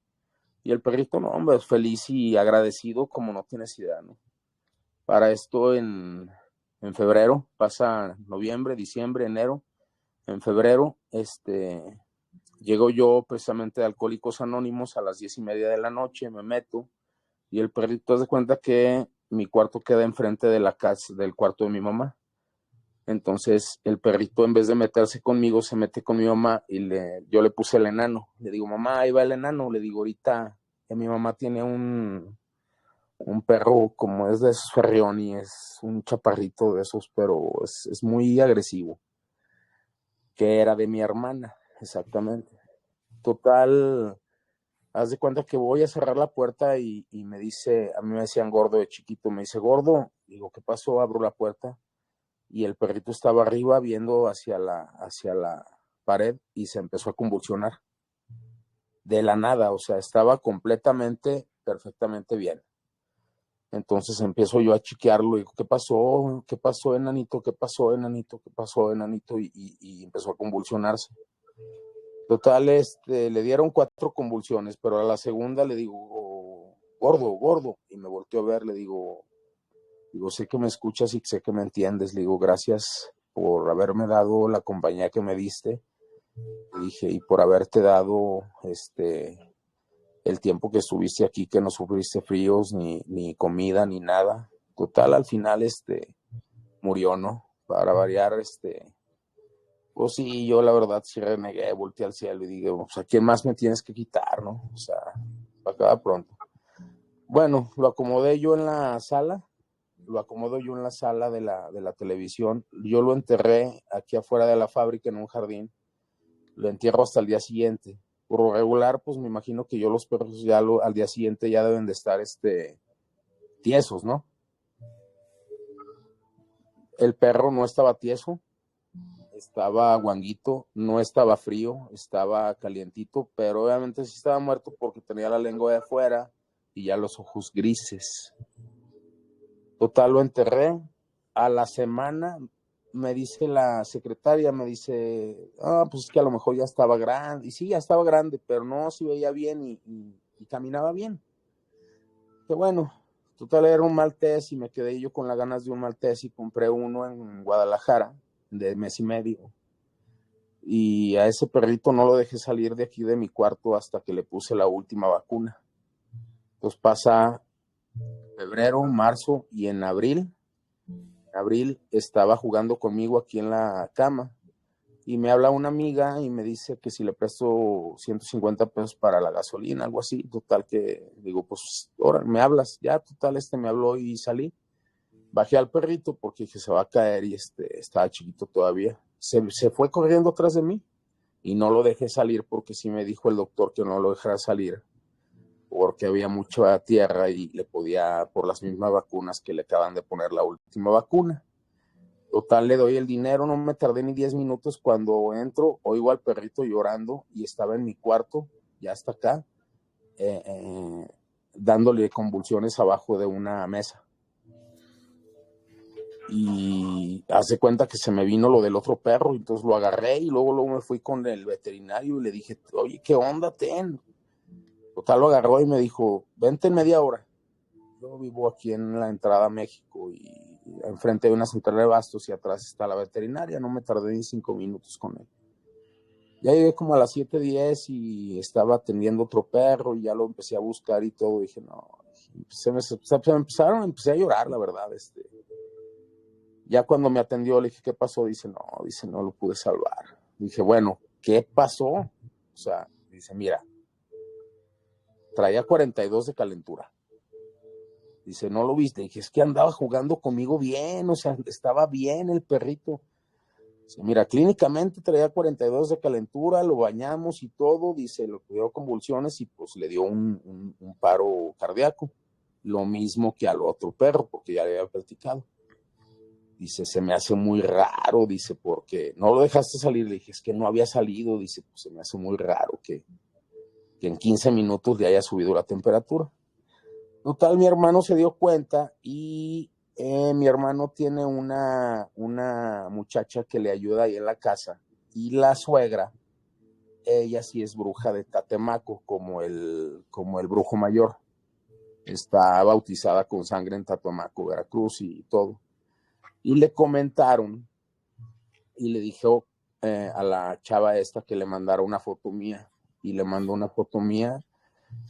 el perrito, no, hombre, feliz y agradecido como no tienes idea, ¿no? Para esto en febrero, pasa noviembre, diciembre, enero. En febrero, llego yo precisamente de Alcohólicos Anónimos a las 10:30 de la noche, me meto y el perrito se cuenta que mi cuarto queda enfrente de la casa, del cuarto de mi mamá. Entonces el perrito, en vez de meterse conmigo, se mete con mi mamá y yo le puse el enano. Le digo, mamá, ahí va el enano. Le digo, ahorita mi mamá tiene un perro como es de esos Ferrioni, es un chaparrito de esos, pero es muy agresivo, que era de mi hermana, exactamente. Total, Haz de cuenta que voy a cerrar la puerta y me dice, a mí me decían gordo de chiquito, me dice, gordo, digo, ¿qué pasó? Abro la puerta y el perrito estaba arriba viendo hacia la pared y se empezó a convulsionar de la nada, o sea, estaba completamente, perfectamente bien. Entonces empiezo yo a chequearlo y digo, ¿qué pasó? ¿Qué pasó, enanito? ¿Qué pasó, enanito? ¿Qué pasó, enanito? Y empezó a convulsionarse. Total, le dieron 4 convulsiones, pero a la segunda le digo, gordo, gordo, y me volteó a ver, le digo, sé que me escuchas y sé que me entiendes, le digo, gracias por haberme dado la compañía que me diste, le dije, y por haberte dado, el tiempo que estuviste aquí, que no sufriste fríos, ni comida, ni nada. Total, al final, murió, ¿no? Para variar, pues sí, yo la verdad sí renegué, volteé al cielo y dije, pues, ¿a quién más me tienes que quitar, no? O sea, para acabar pronto. Bueno, lo acomodo yo en la sala de la televisión. Yo lo enterré aquí afuera de la fábrica en un jardín. Lo entierro hasta el día siguiente. Por lo regular, pues me imagino que los perros ya al día siguiente ya deben de estar tiesos, ¿no? El perro no estaba tieso, estaba guanguito, no estaba frío, estaba calientito, pero obviamente sí estaba muerto porque tenía la lengua de afuera y ya los ojos grises. Total, lo enterré. A la semana me dice la secretaria, me dice, pues es que a lo mejor ya estaba grande. Y sí, ya estaba grande, pero no, se veía bien y caminaba bien. Que bueno, total, era un maltés y me quedé yo con las ganas de un maltés y compré uno en Guadalajara de mes y medio. Y a ese perrito no lo dejé salir de aquí de mi cuarto hasta que le puse la última vacuna. Pues pasa febrero, marzo y en abril estaba jugando conmigo aquí en la cama y me habla una amiga y me dice que si le presto 150 pesos para la gasolina, algo así. Total que digo, pues ahora me hablas, ya total, me habló y salí. Bajé al perrito porque dije, se va a caer y estaba chiquito todavía. Se fue corriendo atrás de mí y no lo dejé salir porque sí me dijo el doctor que no lo dejara salir porque había mucha tierra y le podía, por las mismas vacunas que le acaban de poner la última vacuna. Total, le doy el dinero, no me tardé ni 10 minutos. Cuando entro, oigo al perrito llorando y estaba en mi cuarto, ya hasta acá, dándole convulsiones abajo de una mesa. Y hace cuenta que se me vino lo del otro perro, entonces lo agarré y luego me fui con el veterinario y le dije, oye, ¿qué onda, ten? Total, lo agarró y me dijo, vente en media hora. Yo vivo aquí en la entrada a México y enfrente de una central de bastos y atrás está la veterinaria. No me tardé ni 5 minutos con él. Ya llegué como a las 7:10 y estaba atendiendo otro perro y ya lo empecé a buscar y todo. Dije, no, empecé a llorar, la verdad. Ya cuando me atendió le dije, ¿qué pasó? Dice, no lo pude salvar. Dije, bueno, ¿qué pasó? O sea, dice, mira, traía 42 de calentura. Dice, ¿no lo viste? Dije, es que andaba jugando conmigo bien, o sea, estaba bien el perrito. Dice, mira, clínicamente traía 42 de calentura, lo bañamos y todo, dice, lo dio convulsiones y pues le dio un paro cardíaco. Lo mismo que al otro perro, porque ya le había platicado. Dice, se me hace muy raro, dice, porque no lo dejaste salir. Le dije, es que no había salido, dice, pues se me hace muy raro que en 15 minutos le haya subido la temperatura. Total, mi hermano se dio cuenta y mi hermano tiene una muchacha que le ayuda ahí en la casa y la suegra, ella sí es bruja de Tatemaco, como el brujo mayor. Está bautizada con sangre en Tatemaco, Veracruz y todo. Y le comentaron y le dijo a la chava esta que le mandara una foto mía y le mandó una foto mía.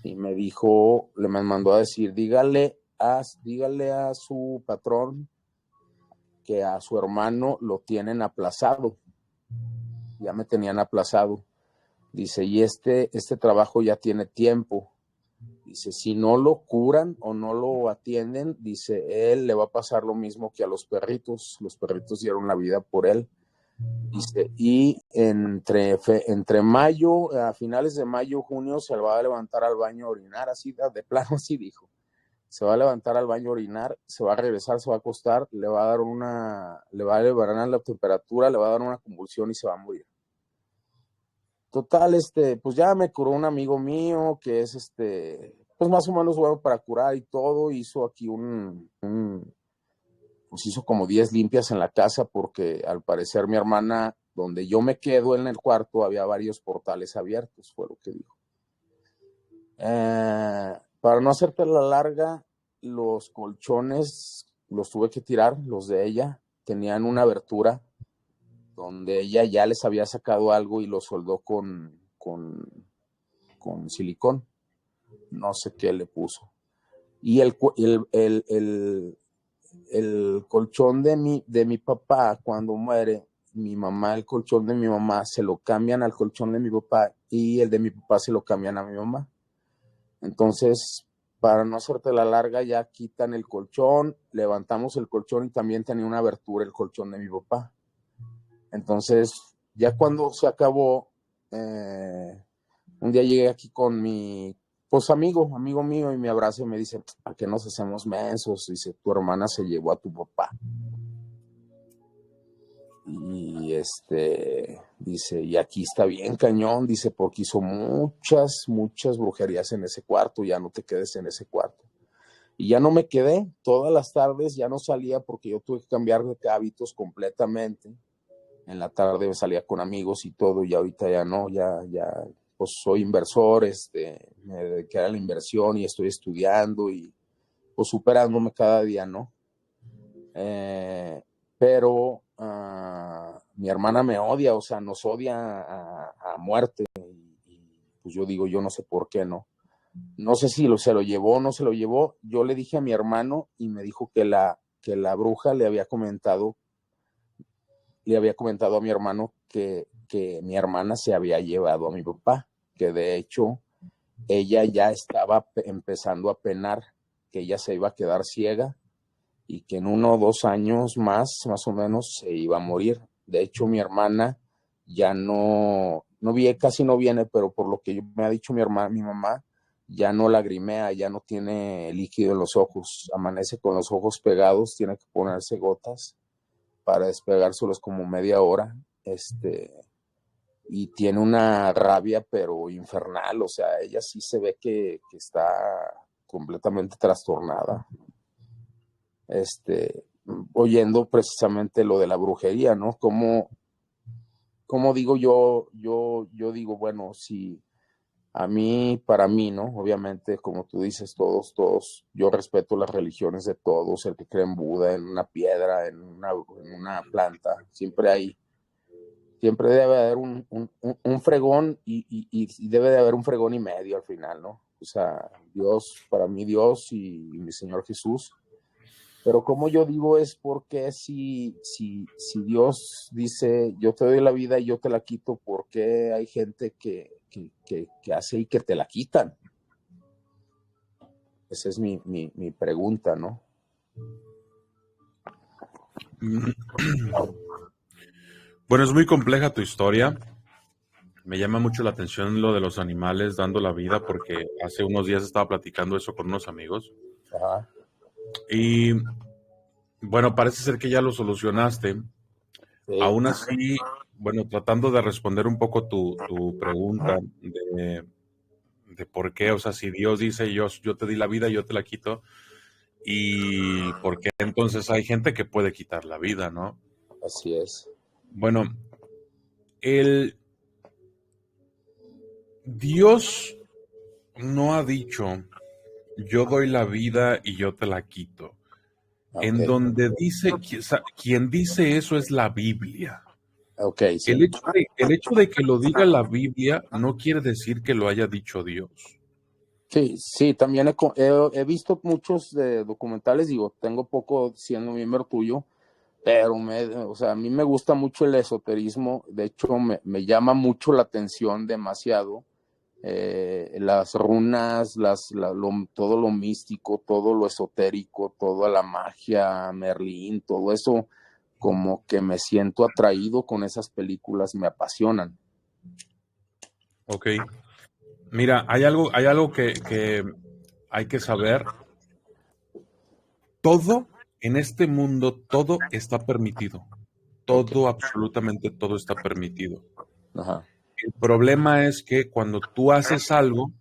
Y me dijo, me mandó a decir, dígale a su patrón que a su hermano lo tienen aplazado. Ya me tenían aplazado. Dice, y este trabajo ya tiene tiempo. Dice, si no lo curan o no lo atienden, dice, él le va a pasar lo mismo que a los perritos. Los perritos dieron la vida por él. Dice, y entre mayo, a finales de mayo, junio, se va a levantar al baño a orinar, así de plano, así dijo. Se va a levantar al baño a orinar, se va a regresar, se va a acostar, le va a elevar la temperatura, le va a dar una convulsión y se va a morir. Total, pues ya me curó un amigo mío que es pues más o menos bueno para curar y todo. Hizo aquí pues hizo como 10 limpias en la casa porque al parecer mi hermana, donde yo me quedo en el cuarto, había varios portales abiertos, fue lo que dijo. Para no hacerte la larga, los colchones los tuve que tirar, los de ella, tenían una abertura donde ella ya les había sacado algo y lo soldó con silicón. No sé qué le puso. Y el colchón de mi papá, cuando muere mi mamá, el colchón de mi mamá se lo cambian al colchón de mi papá y el de mi papá se lo cambian a mi mamá. Entonces, para no hacerte la larga, ya quitan el colchón, levantamos el colchón y también tenía una abertura el colchón de mi papá. Entonces, ya cuando se acabó, un día llegué aquí con mi amigo mío, y me abraza y me dice, ¿a qué nos hacemos mensos? Dice, tu hermana se llevó a tu papá. Y dice, y aquí está bien cañón, dice, porque hizo muchas brujerías en ese cuarto, ya no te quedes en ese cuarto. Y ya no me quedé, todas las tardes ya no salía porque yo tuve que cambiar de hábitos completamente. En la tarde salía con amigos y todo, y ahorita ya no, ya pues soy inversor, me dediqué a la inversión y estoy estudiando y pues superándome cada día, ¿no? Pero mi hermana me odia, o sea, nos odia a muerte, y pues yo digo, yo no sé por qué, ¿no? No sé si se lo llevó o no se lo llevó. Yo le dije a mi hermano y me dijo que la bruja le había comentado a mi hermano que mi hermana se había llevado a mi papá, que de hecho ella ya estaba empezando a penar, que ella se iba a quedar ciega y que en 1 o 2 años más o menos se iba a morir. De hecho, mi hermana ya casi no viene, pero por lo que me ha dicho mi mamá, ya no lagrimea, ya no tiene líquido en los ojos, amanece con los ojos pegados, tiene que ponerse gotas para despegárselos como media hora, y tiene una rabia pero infernal, o sea, ella sí se ve que está completamente trastornada, oyendo precisamente lo de la brujería, ¿no? Como digo yo digo, bueno, si para mí, ¿no? Obviamente, como tú dices, todos, yo respeto las religiones de todos, el que cree en Buda, en una piedra, en una planta, siempre debe haber un fregón y debe de haber un fregón y medio al final, ¿no? O sea, Dios, para mí Dios y mi Señor Jesús. Pero como yo digo es porque si Dios dice, yo te doy la vida y yo te la quito, ¿por qué hay gente que hace y que te la quitan? Esa es mi pregunta, ¿no?
Bueno, es muy compleja tu historia. Me llama mucho la atención lo de los animales dando la vida, porque hace unos días estaba platicando eso con unos amigos.
Ajá.
Y bueno, parece ser que ya lo solucionaste.
Sí.
Aún así, bueno, tratando de responder un poco tu pregunta de por qué, o sea, si Dios dice yo te di la vida, yo te la quito, y por qué entonces hay gente que puede quitar la vida, ¿no?
Así es.
Bueno, Dios no ha dicho yo doy la vida y yo te la quito.
Okay.
En donde dice, quien dice eso es la Biblia.
Okay, sí.
El hecho de que lo diga la Biblia no quiere decir que lo haya dicho Dios.
Sí, también he visto muchos documentales, digo, tengo poco siendo miembro tuyo, pero o sea, a mí me gusta mucho el esoterismo, de hecho me llama mucho la atención demasiado, las runas, todo lo místico, todo lo esotérico, toda la magia, Merlín, todo eso como que me siento atraído con esas películas, me apasionan.
Ok. Mira, hay algo que hay que saber. Todo en este mundo, todo está permitido.
Ok.
Todo, absolutamente todo está permitido.
Ajá.
El problema es que cuando tú haces algo,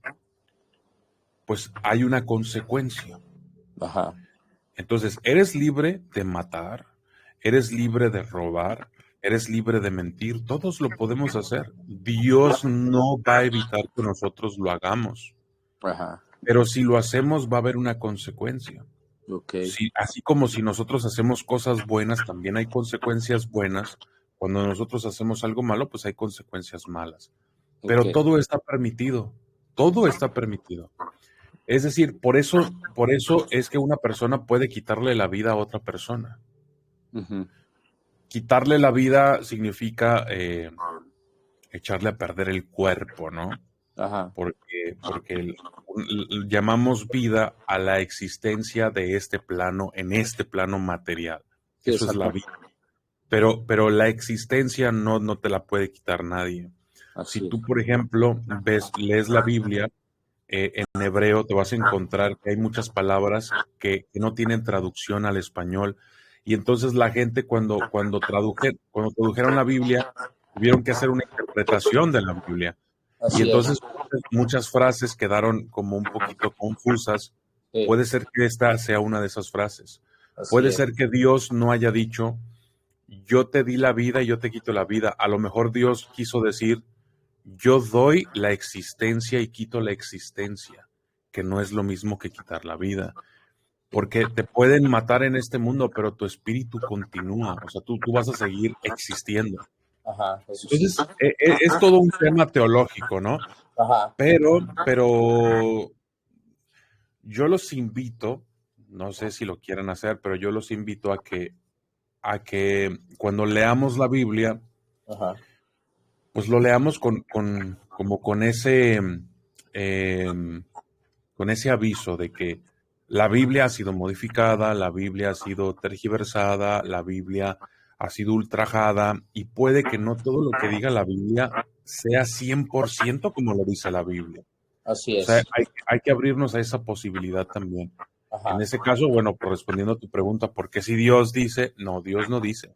pues hay una consecuencia.
Ajá.
Entonces, eres libre de matar, eres libre de robar, eres libre de mentir, todos lo podemos hacer. Dios no va a evitar que nosotros lo hagamos,
Ajá.
pero si lo hacemos va a haber una consecuencia.
Ok.
Sí, así como si nosotros hacemos cosas buenas, también hay consecuencias buenas. Cuando nosotros hacemos algo malo, pues hay consecuencias malas. Pero
Ok.
todo está permitido, todo está permitido. Es decir, por eso es que una persona puede quitarle la vida a otra persona.
Ujú.
Quitarle la vida significa echarle a perder el cuerpo, ¿no?
Ajá.
Porque llamamos vida a la existencia de este plano, en este plano material.
Sí,
Eso es la
exacto.
vida. Pero la existencia no te la puede quitar nadie. Si
Así
tú,
es.
por ejemplo, lees la Biblia, en hebreo te vas a encontrar que hay muchas palabras que no tienen traducción al español. Y entonces la gente cuando tradujeron la Biblia, tuvieron que hacer una interpretación de la Biblia. Y
Así es.
entonces muchas frases quedaron como un poquito confusas.
Sí,
Puede ser que esta sea una de esas frases.
así
Puede
es.
ser que Dios no haya dicho, yo te di la vida y yo te quito la vida. A lo mejor Dios quiso decir, yo doy la existencia y quito la existencia, que no es lo mismo que quitar la vida. Porque te pueden matar en este mundo, pero tu espíritu continúa. O sea, tú vas a seguir existiendo.
Ajá, eso sí.
Entonces, es todo un tema teológico, ¿no?
Ajá.
Pero yo los invito, no sé si lo quieran hacer, pero yo los invito a que cuando leamos la Biblia,
Ajá.
pues lo leamos como em, con ese aviso de que la Biblia ha sido modificada, la Biblia ha sido tergiversada, la Biblia ha sido ultrajada y puede que no todo lo que diga la Biblia sea 100% como lo dice la Biblia.
Así
O sea,
es.
hay que abrirnos a esa posibilidad también. En
Ajá.
ese caso, bueno, pues respondiendo a tu pregunta, ¿por qué si Dios dice? No, Dios no dice.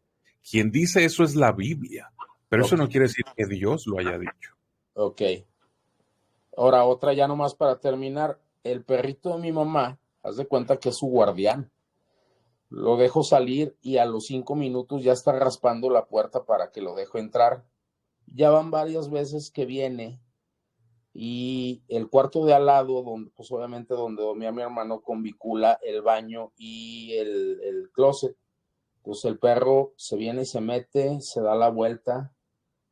Quien dice eso es la Biblia, pero eso
Ok.
no quiere decir que Dios lo haya dicho.
Ok. Ahora, otra ya nomás para terminar. El perrito de mi mamá, haz de cuenta que es su guardián. Lo dejo salir y a los 5 minutos ya está raspando la puerta para que lo dejo entrar. Ya van varias veces que viene y el cuarto de al lado, donde, pues obviamente donde dormía mi hermano, convicula el baño y el closet. Pues el perro se viene y se mete, se da la vuelta,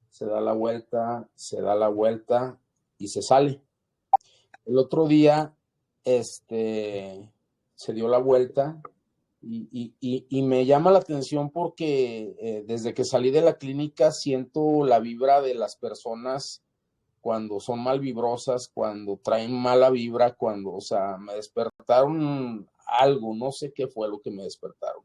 se da la vuelta, se da la vuelta y se sale. El otro día, se dio la vuelta y me llama la atención porque desde que salí de la clínica siento la vibra de las personas cuando son mal vibrosas, cuando traen mala vibra, cuando, o sea, me despertaron algo, no sé qué fue lo que me despertaron.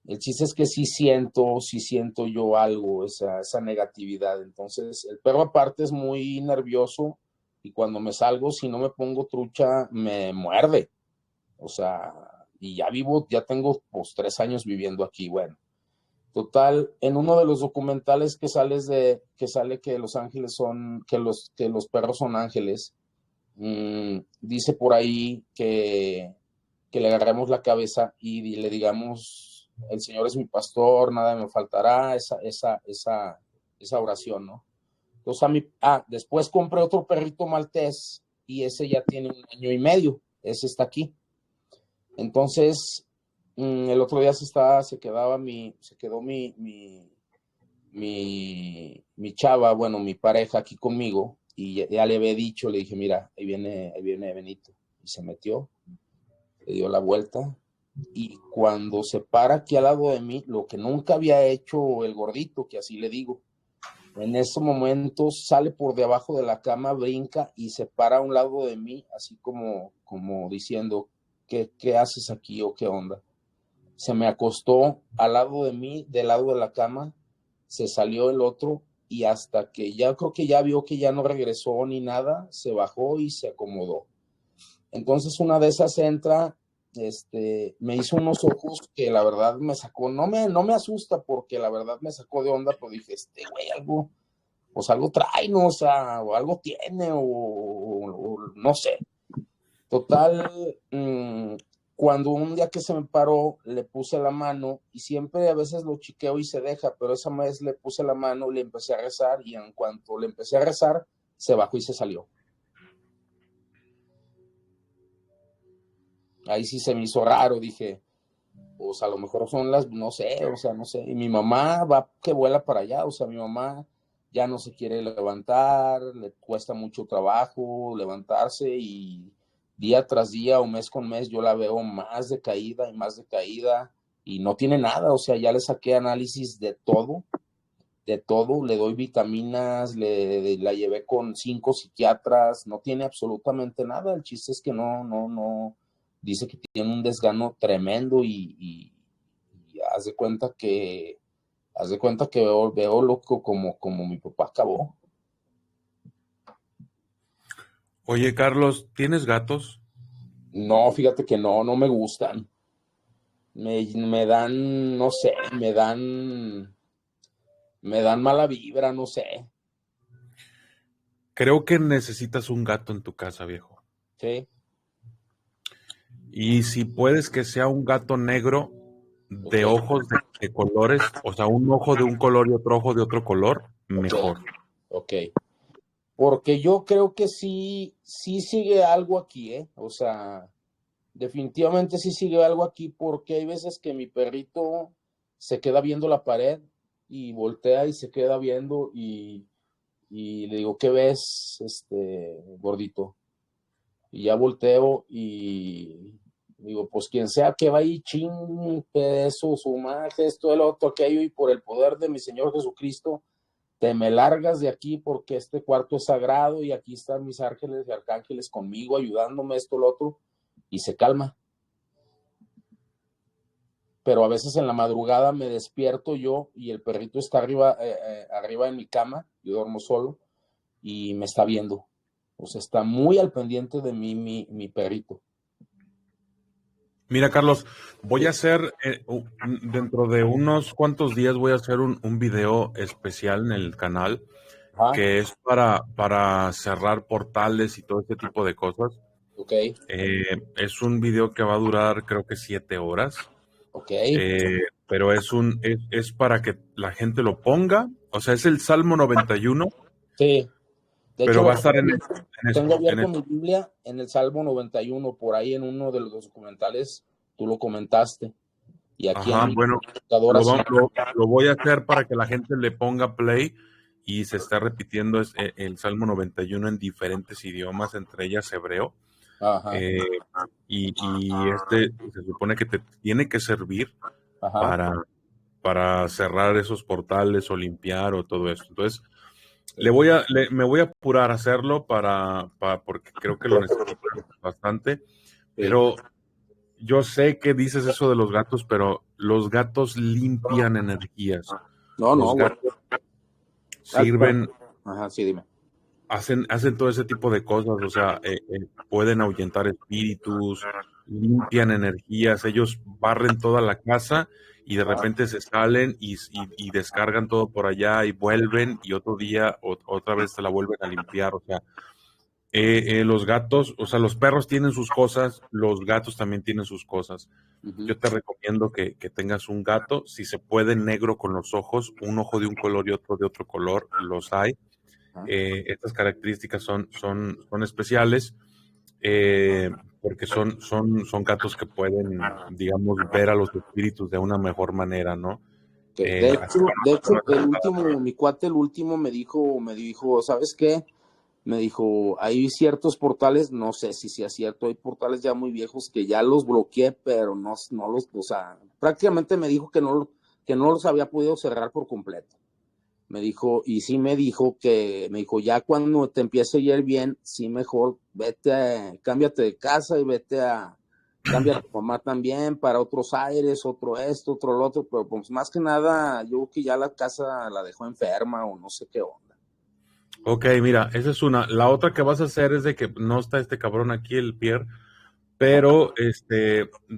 El chiste es que sí siento yo algo, esa negatividad. Entonces, el perro aparte es muy nervioso y cuando me salgo, si no me pongo trucha, me muerde. O sea, y ya tengo pues 3 años viviendo aquí. Bueno, total, en uno de los documentales que sale que Los Ángeles son, que los perros son ángeles, dice por ahí que le agarremos la cabeza y le digamos, el Señor es mi pastor, nada me faltará, esa oración, ¿no? Entonces después compré otro perrito maltés y ese ya tiene 1 año y medio, ese está aquí. Entonces, el otro día se quedó mi chava, bueno, mi pareja aquí conmigo, y ya le había dicho, le dije, mira, ahí viene Benito. Y se metió, le dio la vuelta, y cuando se para aquí al lado de mí, lo que nunca había hecho el gordito, que así le digo, en ese momento sale por debajo de la cama, brinca y se para a un lado de mí, así como diciendo, ¿qué haces aquí o qué onda? se me acostó al lado de mí, del lado de la cama, se salió el otro y hasta que ya creo que ya vio que ya no regresó ni nada, se bajó y se acomodó. Entonces una de esas entra, me hizo unos ojos que la verdad me sacó, no me asusta porque la verdad me sacó de onda, pero dije, güey, algo, pues algo trae, ¿no? O sea, o algo tiene, o no sé. Total, cuando un día que se me paró, le puse la mano y siempre a veces lo chiqueo y se deja, pero esa vez le puse la mano, le empecé a rezar y en cuanto le empecé a rezar, se bajó y se salió. Ahí sí se me hizo raro, dije, pues a lo mejor son no sé, o sea, no sé. Y mi mamá va que vuela para allá, o sea, mi mamá ya no se quiere levantar, le cuesta mucho trabajo levantarse y día tras día o mes con mes yo la veo más decaída y no tiene nada, o sea, ya le saqué análisis de todo, le doy vitaminas, la llevé con 5 psiquiatras, no tiene absolutamente nada, el chiste es que no, dice que tiene un desgano tremendo y haz de cuenta que veo loco como mi papá acabó.
Oye, Carlos, ¿tienes gatos?
No, fíjate que no me gustan. Me dan, no sé, me dan mala vibra, no sé.
Creo que necesitas un gato en tu casa, viejo.
Sí.
Y si puedes que sea un gato negro de ojos de colores, o sea, un ojo de un color y otro ojo de otro color, mejor.
Ok. Porque yo creo que sí sigue algo aquí, ¿eh? O sea, definitivamente sí sigue algo aquí porque hay veces que mi perrito se queda viendo la pared y voltea y se queda viendo y le digo, ¿qué ves, gordito? Y ya volteo y digo, pues quien sea que va ahí, ching, eso, su madre, esto, el otro, aquello, y por el poder de mi Señor Jesucristo, te me largas de aquí porque este cuarto es sagrado y aquí están mis ángeles y arcángeles conmigo, ayudándome, esto, lo otro, y se calma. Pero a veces en la madrugada me despierto yo y el perrito está arriba en mi cama, yo duermo solo, y me está viendo. O sea, está muy al pendiente de mí mi perrito.
Mira, Carlos, voy a hacer, dentro de unos cuantos días voy a hacer un video especial en el canal, que es para cerrar portales y todo este tipo de cosas.
Ok.
Es un video que va a durar creo que 7 horas.
Ok.
Pero es para que la gente lo ponga. O sea, es el Salmo 91.
Sí. De
Pero
hecho,
va a estar
tengo abierto mi Biblia en el Salmo 91, por ahí en uno de los documentales, tú lo comentaste. Y aquí
Ajá,
en mi
bueno,
computadora
lo voy a hacer para que la gente le ponga play y se está repitiendo el Salmo 91 en diferentes idiomas, entre ellas hebreo.
Ajá.
Y se supone que te tiene que servir
Ajá.
para cerrar esos portales o limpiar o todo esto. Entonces, me voy a apurar a hacerlo porque creo que lo necesito bastante. Pero yo sé que dices eso de los gatos, pero los gatos limpian energías. Los gatos sirven,
Ajá, sí, dime.
hacen todo ese tipo de cosas, o sea, pueden ahuyentar espíritus, limpian energías, ellos barren toda la casa y de repente se salen y descargan todo por allá y vuelven y otro día otra vez se la vuelven a limpiar, o sea, los gatos, o sea, los perros tienen sus cosas, los gatos también tienen sus cosas. Yo te recomiendo que tengas un gato, si se puede negro con los ojos, un ojo de un color y otro de otro color, los hay. Estas características son especiales porque son gatos que pueden, digamos, ver a los espíritus de una mejor manera, ¿no?
De hecho, mi cuate, el último me dijo, ¿sabes qué? Me dijo, hay ciertos portales, no sé si sea cierto, hay portales ya muy viejos que ya los bloqueé, pero no los, o sea, prácticamente me dijo que no los había podido cerrar por completo. Me dijo, y sí me dijo, ya cuando te empiece a ir bien, sí mejor cámbiate de casa y vete a cambia a tu mamá también para otros aires, otro esto, otro lo otro, pero pues más que nada, yo creo que ya la casa la dejó enferma o no sé qué onda.
Ok, mira, esa es una. La otra que vas a hacer es de que no está este cabrón aquí, el Pierre, pero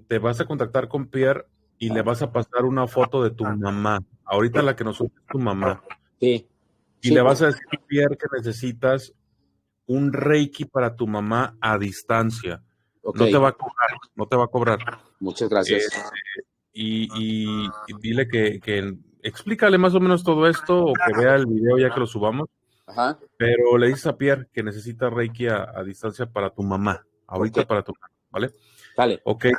te vas a contactar con Pierre y le vas a pasar una foto de tu mamá. Ahorita la que nos sube es tu mamá.
Sí.
Y
Sí,
le vas a decir a Pierre que necesitas un Reiki para tu mamá a distancia.
ok,
No te va a cobrar, no te va a cobrar.
muchas gracias.
Y dile que explícale más o menos todo esto o que vea el video ya que lo subamos.
Ajá,
Pero le dices a Pierre que necesita Reiki a distancia para tu mamá. Ahorita
ok,
para tu mamá, ¿vale?
dale.
Ok.
Pues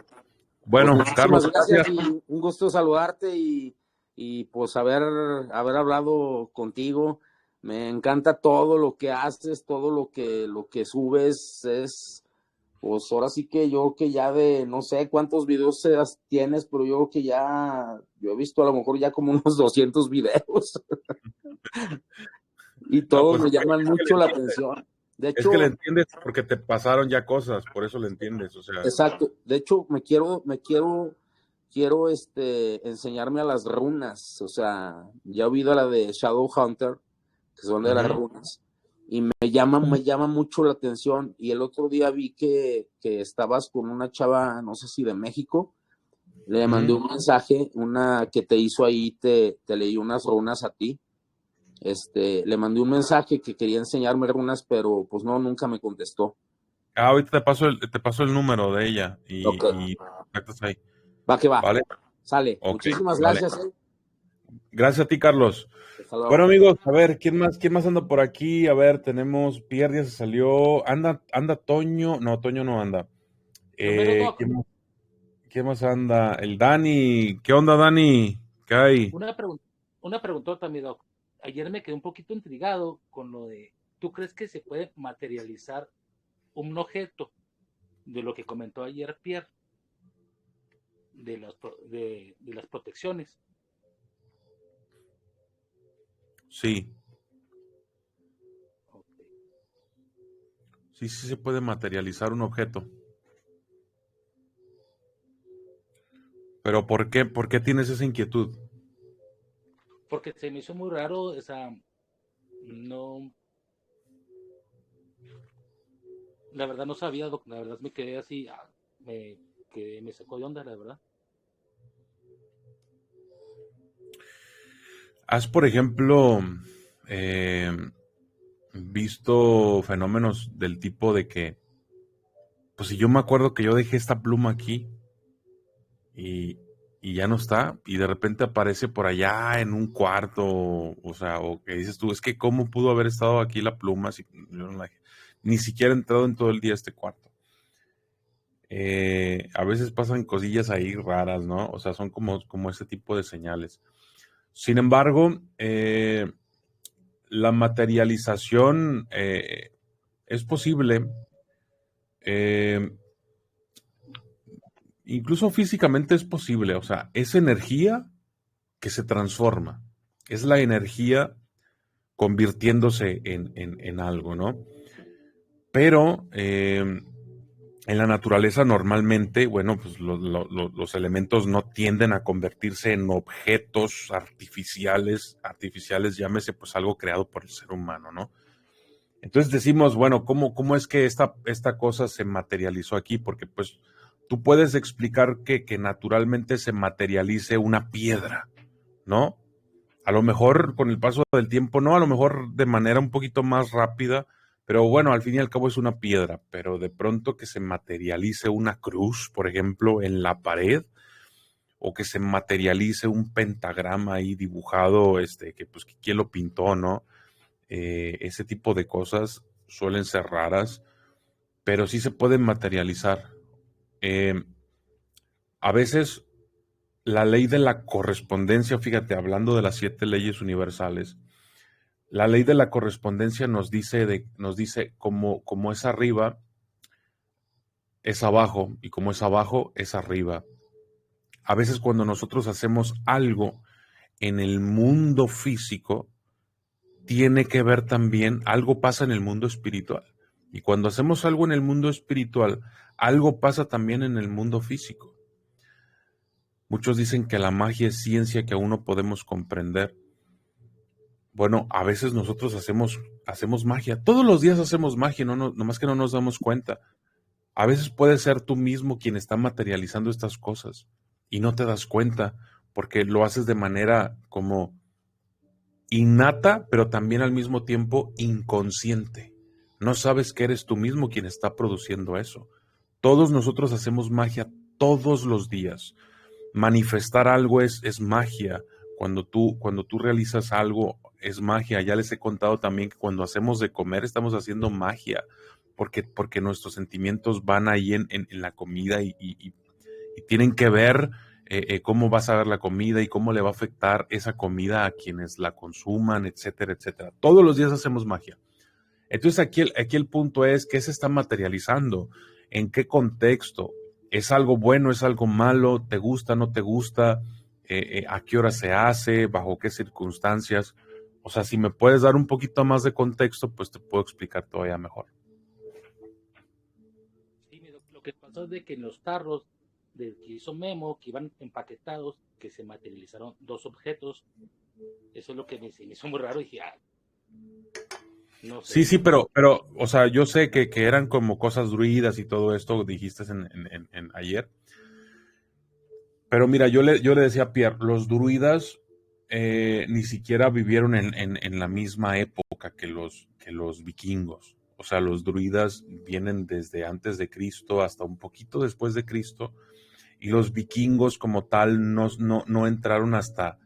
Bueno, Carlos,
muchísimas gracias
gracias.
y un gusto saludarte y pues haber hablado contigo. Me encanta todo lo que haces, todo lo que subes es, pues ahora sí que yo que ya de no sé cuántos videos tienes, pero yo que ya, yo he visto a lo mejor ya como unos 200 videos y
No,
todos
pues
me
es que
llaman
le
mucho la
entiendes.
atención. De
Es que le
hecho,
entiendes porque te pasaron ya cosas, por eso le entiendes. O sea,
exacto. De hecho, quiero enseñarme a las runas. O sea, ya he oído la de Shadow Hunter, que son de las runas, y me llama mucho la atención. Y el otro día vi que estabas con una chava, no sé si de México, le mandé un mensaje, una que te hizo ahí, te leí unas runas a ti. Le mandé un mensaje que quería enseñarme runas, pero pues no, nunca me contestó.
ahorita te paso el número de ella
Ok,
y contactas ahí,
va que va.
¿vale?
Sale.
Ok,
Muchísimas
vale.
gracias.
Gracias a ti, Carlos.
Hasta luego.
Bueno, amigos, a ver, quién más anda por aquí? A ver, tenemos, Pierre ya se salió, anda Toño, no, Toño no anda.
Número Doc,
¿Quién más anda? El Dani, ¿qué onda, Dani? ¿Qué hay?
una preguntota, mi Doc. Ayer me quedé un poquito intrigado con lo de, ¿tú crees que se puede materializar un objeto de lo que comentó ayer Pierre, de las protecciones?
Sí,
Ok.
sí se puede materializar un objeto. Pero ¿por qué? ¿Por qué tienes esa inquietud?
Porque se me hizo muy raro, o sea, no, la verdad no sabía, Doc, la verdad me quedé así, me sacó de onda, la verdad.
¿Has, por ejemplo, visto fenómenos del tipo de que, pues si yo me acuerdo que yo dejé esta pluma aquí y, y ya no está, y de repente aparece por allá en un cuarto, o sea, o que dices tú, es que cómo pudo haber estado aquí la pluma si yo no la dejé? Ni siquiera he entrado en todo el día a este cuarto. A veces pasan cosillas ahí raras, ¿no? O sea, son como ese tipo de señales. Sin embargo, la materialización es posible, eh, incluso físicamente es posible, o sea, es energía que se transforma, es la energía convirtiéndose en algo, ¿no? Pero en la naturaleza normalmente, bueno, pues los elementos no tienden a convertirse en objetos artificiales, llámese pues algo creado por el ser humano, ¿no? Entonces decimos, bueno, ¿cómo es que esta cosa se materializó aquí? Porque pues tú puedes explicar que naturalmente se materialice una piedra, ¿no? A lo mejor con el paso del tiempo, no, a lo mejor de manera un poquito más rápida, pero bueno, al fin y al cabo es una piedra, pero de pronto que se materialice una cruz, por ejemplo, en la pared, o que se materialice un pentagrama ahí dibujado, que pues quién lo pintó, ¿no? Ese tipo de cosas suelen ser raras, pero sí se pueden materializar. A veces la ley de la correspondencia, fíjate, hablando de las 7 leyes universales, la ley de la correspondencia nos dice como es arriba, es abajo, y como es abajo, es arriba. A veces cuando nosotros hacemos algo en el mundo físico, tiene que ver también, algo pasa en el mundo espiritual Y cuando hacemos algo en el mundo espiritual, algo pasa también en el mundo físico. Muchos dicen que la magia es ciencia que aún no podemos comprender. Bueno, a veces nosotros hacemos magia. Todos los días hacemos magia, nomás que no nos damos cuenta. A veces puede ser tú mismo quien está materializando estas cosas y no te das cuenta porque lo haces de manera como innata, pero también al mismo tiempo inconsciente. No sabes que eres tú mismo quien está produciendo eso. Todos nosotros hacemos magia todos los días. Manifestar algo es magia. Cuando tú realizas algo, es magia. Ya les he contado también que cuando hacemos de comer, estamos haciendo magia, porque nuestros sentimientos van ahí en la comida y tienen que ver cómo vas a ver la comida y cómo le va a afectar esa comida a quienes la consuman, etcétera, etcétera. Todos los días hacemos magia. Entonces aquí el punto es, ¿qué se está materializando? ¿En qué contexto? ¿Es algo bueno? ¿Es algo malo? ¿Te gusta? ¿No te gusta? ¿A qué hora se hace? ¿Bajo qué circunstancias? O sea, si me puedes dar un poquito más de contexto, pues te puedo explicar todavía mejor.
Sí, lo que pasó es de que en los tarros del que hizo Memo, que iban empaquetados, que se materializaron 2 objetos. Eso es lo que se me hizo muy raro y dije, no sé.
Sí, pero, o sea, yo sé que eran como cosas druidas y todo esto, dijiste en ayer. Pero mira, yo le decía a Pierre, los druidas ni siquiera vivieron en la misma época que los vikingos. O sea, los druidas vienen desde antes de Cristo hasta un poquito después de Cristo. Y los vikingos como tal no entraron hasta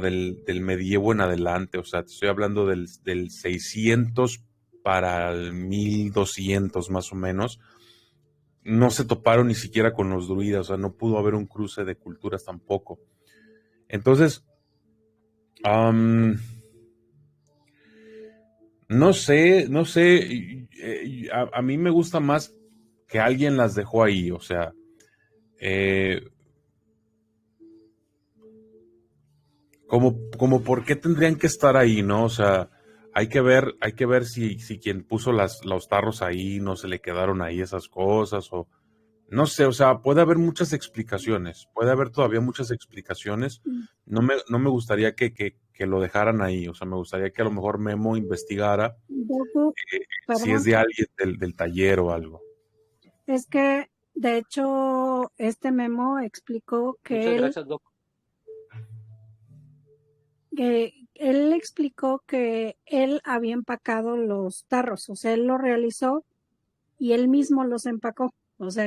del medievo en adelante. O sea, te estoy hablando del 600 para el 1200 más o menos. No se toparon ni siquiera con los druidas, o sea, no pudo haber un cruce de culturas tampoco. Entonces, no sé, a mí me gusta más que alguien las dejó ahí, o sea, como por qué tendrían que estar ahí, ¿no? O sea, hay que ver si quien puso los tarros ahí no se le quedaron ahí esas cosas o no sé, o sea, puede haber muchas explicaciones, puede haber todavía muchas explicaciones. No me gustaría que lo dejaran ahí, o sea, me gustaría que a lo mejor Memo investigara si es
Perdón,
de alguien del taller o algo.
es que de hecho este Memo explicó
Muchas gracias, Doc.
Él explicó que él había empacado los tarros, o sea, él lo realizó y él mismo los empacó. O sea,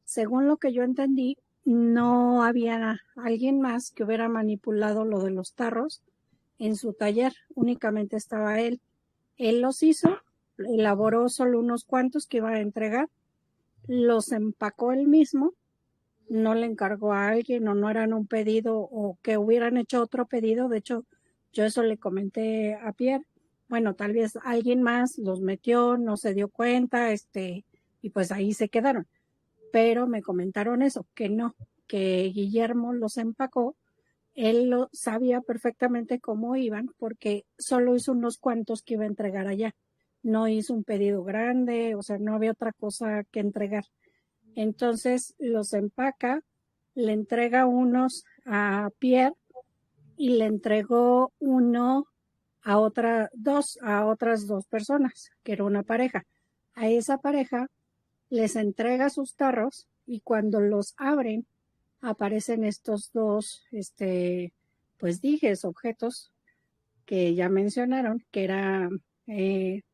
según lo que yo entendí, no había alguien más que hubiera manipulado lo de los tarros en su taller, únicamente estaba él. Él los hizo, elaboró solo unos cuantos que iba a entregar, los empacó él mismo, no le encargó a alguien o no eran un pedido o que hubieran hecho otro pedido. De hecho, yo eso le comenté a Pierre. Bueno, tal vez alguien más los metió, no se dio cuenta, y pues ahí se quedaron. Pero me comentaron eso, que no, que Guillermo los empacó. Él lo sabía perfectamente cómo iban porque solo hizo unos cuantos que iba a entregar allá. No hizo un pedido grande, o sea, no había otra cosa que entregar. Entonces los empaca, le entrega unos a Pierre y le entregó uno a otras dos personas, que era una pareja. A esa pareja les entrega sus tarros y cuando los abren aparecen estos dos, pues dijes, objetos que ya mencionaron, que era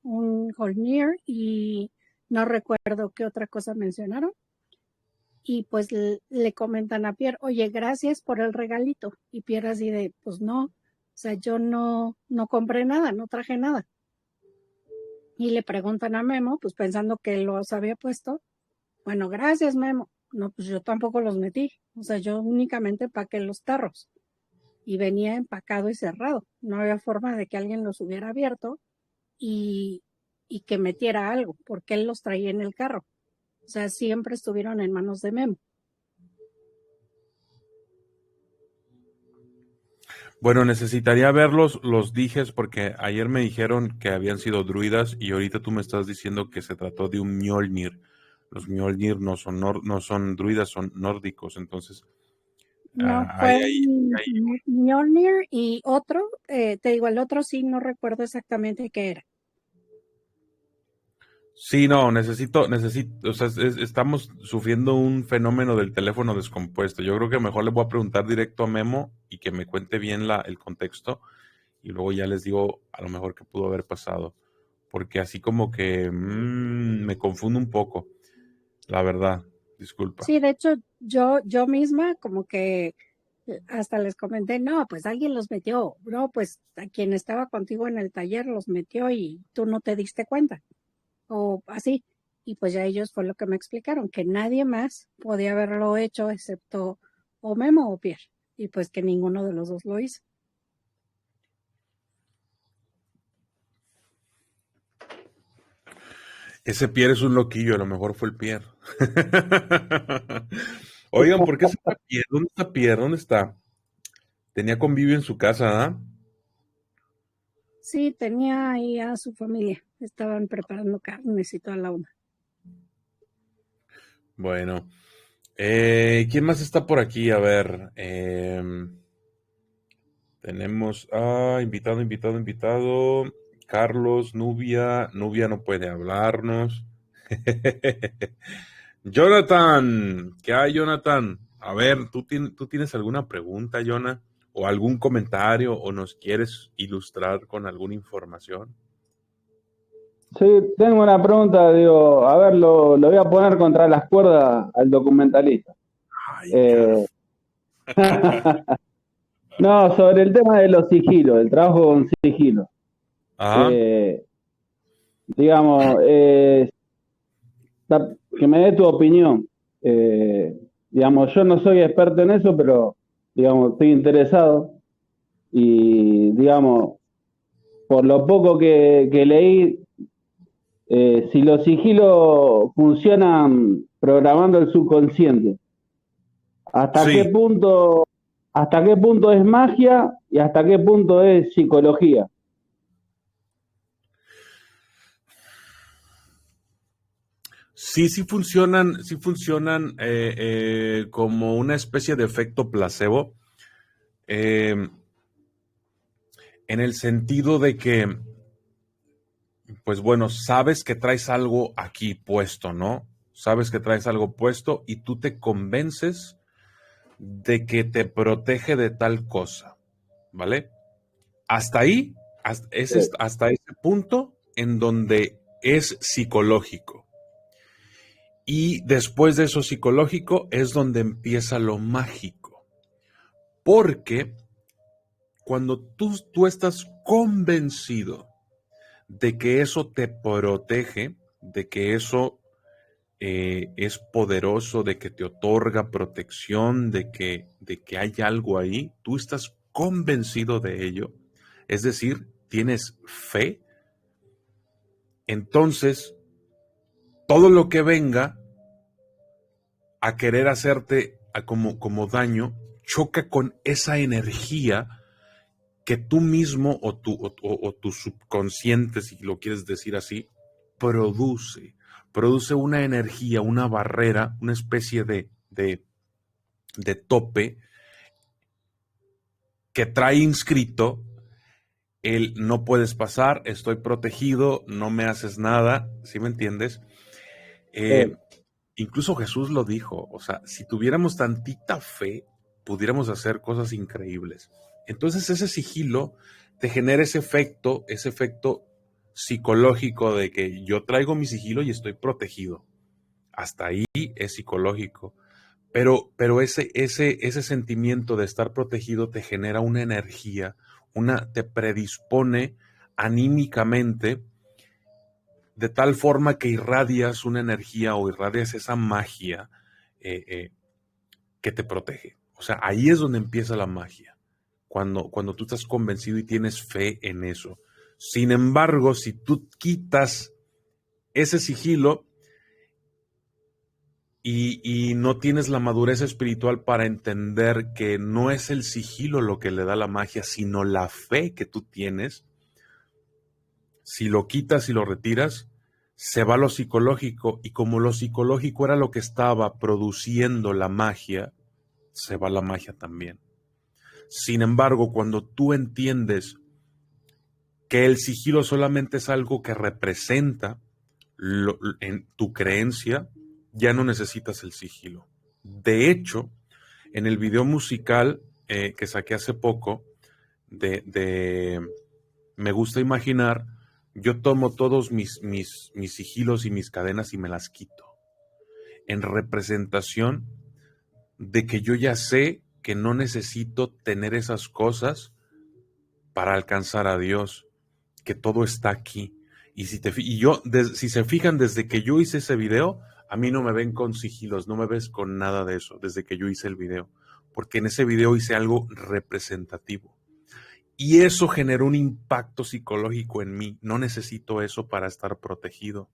un Holnir y no recuerdo qué otra cosa mencionaron. Y pues le comentan a Pierre, oye, gracias por el regalito. Y Pierre así de, pues no, o sea, yo no compré nada, no traje nada. Y le preguntan a Memo, pues pensando que los había puesto, bueno, gracias Memo. No, pues yo tampoco los metí, o sea, yo únicamente empaqué los tarros y venía empacado y cerrado. No había forma de que alguien los hubiera abierto y que metiera algo, porque él los traía en el carro. O sea, siempre estuvieron en manos de Memo.
Bueno, necesitaría ver los dijes porque ayer me dijeron que habían sido druidas y ahorita tú me estás diciendo que se trató de un Mjolnir. Los Mjolnir no son druidas, son nórdicos, entonces
No,
hay
fue
ahí.
un Mjolnir y otro, te digo, el otro sí no recuerdo exactamente qué era.
Sí, no, necesito, o sea, estamos sufriendo un fenómeno del teléfono descompuesto. Yo creo que mejor le voy a preguntar directo a Memo y que me cuente bien el contexto y luego ya les digo a lo mejor qué pudo haber pasado. Porque así como que me confundo un poco, la verdad, disculpa.
Sí, de hecho, yo misma como que hasta les comenté, no, pues alguien los metió, no, pues a quien estaba contigo en el taller los metió y tú no te diste cuenta, o así. Y pues ya ellos fue lo que me explicaron, que nadie más podía haberlo hecho excepto o Memo o Pierre, y pues que ninguno de los dos lo hizo.
Ese Pierre es un loquillo, a lo mejor fue el Pierre. Oigan, ¿por qué se fue Pierre? ¿Dónde está Pierre? ¿Dónde está? Tenía convivio en su casa, ¿ah?
Sí, tenía ahí a su familia, estaban preparando carnes y toda la onda.
Bueno, ¿quién más está por aquí? A ver, tenemos invitado. Carlos, Nubia no puede hablarnos. Jonathan, ¿qué hay, Jonathan? A ver, ¿tú tienes alguna pregunta, Jonah? ¿O algún comentario? ¿O nos quieres ilustrar con alguna información?
Sí, tengo una pregunta, digo, a ver, lo voy a poner contra las cuerdas al documentalista.
Ay,
No, sobre el tema de los sigilos, el trabajo con sigilo.
Ajá.
Digamos, que me dé tu opinión. Digamos, yo no soy experto en eso, pero, digamos, estoy interesado. Y, digamos, por lo poco que leí, si los sigilos funcionan programando el subconsciente, ¿hasta
Sí.
qué punto es magia y hasta qué punto es psicología?
Sí funcionan como una especie de efecto placebo, en el sentido de que, pues bueno, sabes que traes algo aquí puesto, ¿no? Sabes que traes algo puesto y tú te convences de que te protege de tal cosa, ¿vale? Hasta ahí, hasta ese punto en donde es psicológico. Y después de eso psicológico es donde empieza lo mágico. Porque cuando tú estás convencido de que eso te protege, de que eso es poderoso, de que te otorga protección, de que hay algo ahí, tú estás convencido de ello, es decir, tienes fe, entonces todo lo que venga a querer hacerte como daño, choca con esa energía que tú mismo o tu subconsciente, si lo quieres decir así, produce una energía, una barrera, una especie de tope que trae inscrito el no puedes pasar, estoy protegido, no me haces nada, ¿sí me entiendes? Incluso Jesús lo dijo, o sea, si tuviéramos tantita fe, pudiéramos hacer cosas increíbles. Entonces ese sigilo te genera ese efecto psicológico de que yo traigo mi sigilo y estoy protegido. Hasta ahí es psicológico. Pero ese sentimiento de estar protegido te genera una energía, te predispone anímicamente de tal forma que irradias una energía o irradias esa magia que te protege. O sea, ahí es donde empieza la magia, cuando tú estás convencido y tienes fe en eso. Sin embargo, si tú quitas ese sigilo, y no tienes la madurez espiritual para entender que no es el sigilo lo que le da la magia, sino la fe que tú tienes. Si lo quitas y lo retiras, se va lo psicológico, y como lo psicológico era lo que estaba produciendo la magia, se va la magia también. Sin embargo, cuando tú entiendes que el sigilo solamente es algo que representa en tu creencia, ya no necesitas el sigilo. De hecho, en el video musical que saqué hace poco de Me Gusta Imaginar, yo tomo todos mis sigilos y mis cadenas y me las quito, en representación de que yo ya sé que no necesito tener esas cosas para alcanzar a Dios, que todo está aquí. Y si se fijan, desde que yo hice ese video, a mí no me ven con sigilos, no me ves con nada de eso, desde que yo hice el video, porque en ese video hice algo representativo. Y eso generó un impacto psicológico en mí. No necesito eso para estar protegido.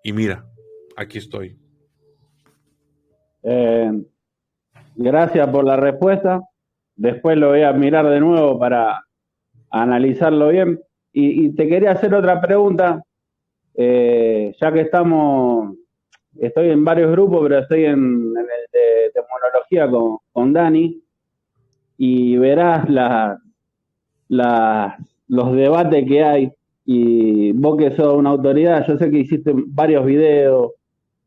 Y mira, aquí estoy.
Gracias por la respuesta. Después lo voy a mirar de nuevo para analizarlo bien. Y te quería hacer otra pregunta, ya que estoy en varios grupos, pero estoy en el de demonología con Dani, y verás los debates que hay, y vos que sos una autoridad, yo sé que hiciste varios videos,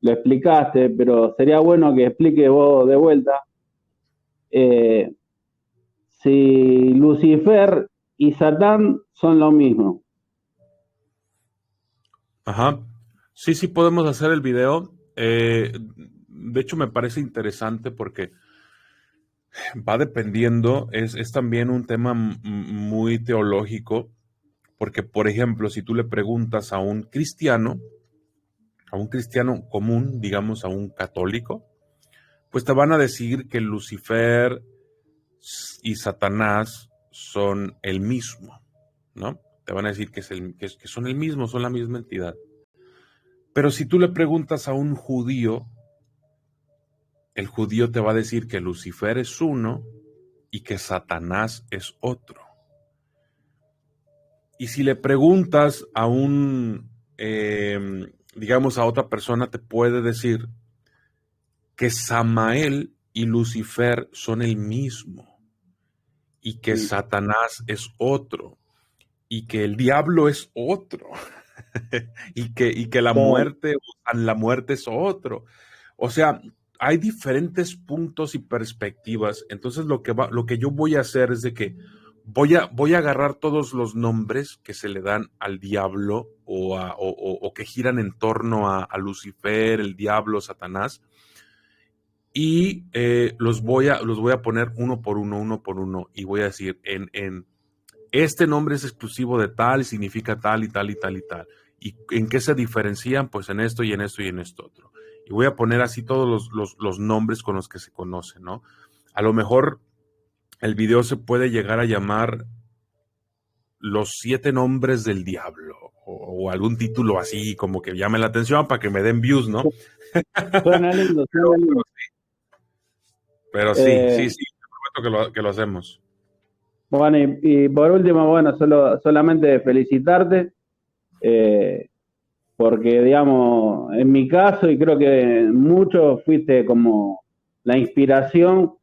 lo explicaste, pero sería bueno que explique vos de vuelta si Lucifer y Satán son lo mismo.
Ajá. Sí, podemos hacer el video. De hecho, me parece interesante porque va dependiendo, es también un tema muy teológico, porque, por ejemplo, si tú le preguntas a un cristiano común, digamos a un católico, pues te van a decir que Lucifer y Satanás son el mismo, ¿no? Te van a decir que son el mismo, son la misma entidad. Pero si tú le preguntas a un judío, el judío te va a decir que Lucifer es uno y que Satanás es otro. Y si le preguntas a digamos a otra persona, te puede decir que Samael y Lucifer son el mismo y que Satanás es otro y que el diablo es otro y que la muerte es otro. O sea, hay diferentes puntos y perspectivas. Entonces lo que yo voy a hacer es de que voy a agarrar todos los nombres que se le dan al diablo o que giran en torno a Lucifer, el diablo, Satanás, y los voy a poner uno por uno, y voy a decir, en este nombre es exclusivo de tal, significa tal y tal y tal y tal. ¿Y en qué se diferencian? Pues en esto y en esto y en esto otro. Y voy a poner así todos los nombres con los que se conocen, ¿no? A lo mejor el video se puede llegar a llamar Los 7 nombres del diablo, o algún título así como que llame la atención para que me den views, ¿no?
Suena lindo, suena lindo.
Pero sí, te prometo que lo hacemos.
Bueno, y por último, bueno, solamente felicitarte, porque, digamos, en mi caso, y creo que en muchos, fuiste como la inspiración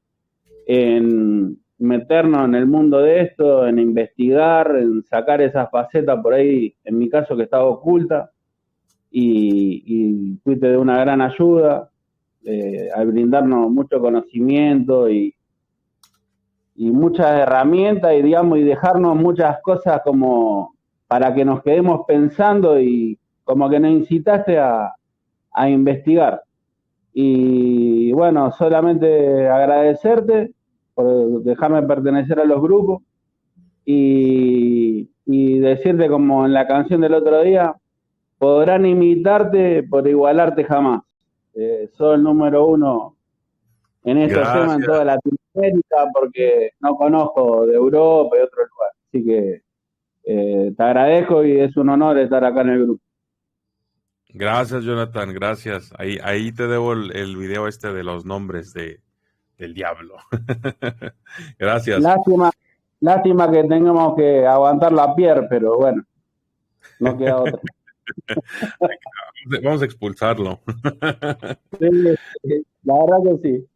en meternos en el mundo de esto, en investigar, en sacar esa faceta por ahí, en mi caso, que estaba oculta, y fuiste de una gran ayuda al brindarnos mucho conocimiento y muchas herramientas, y digamos, y dejarnos muchas cosas como para que nos quedemos pensando, y como que nos incitaste a investigar. Y bueno, solamente agradecerte por dejarme pertenecer a los grupos y decirte, como en la canción del otro día, podrán imitarte por igualarte jamás. Sos el número uno en estos temas en toda Latinoamérica, porque no conozco de Europa y otros lugares. Así que te agradezco y es un honor estar acá en el grupo.
Gracias, Jonathan, gracias. Ahí te debo el video de los nombres del diablo. Gracias.
Lástima que tengamos que aguantar la Pierre, pero bueno, no queda otra.
Vamos a expulsarlo.
Sí, la verdad que sí.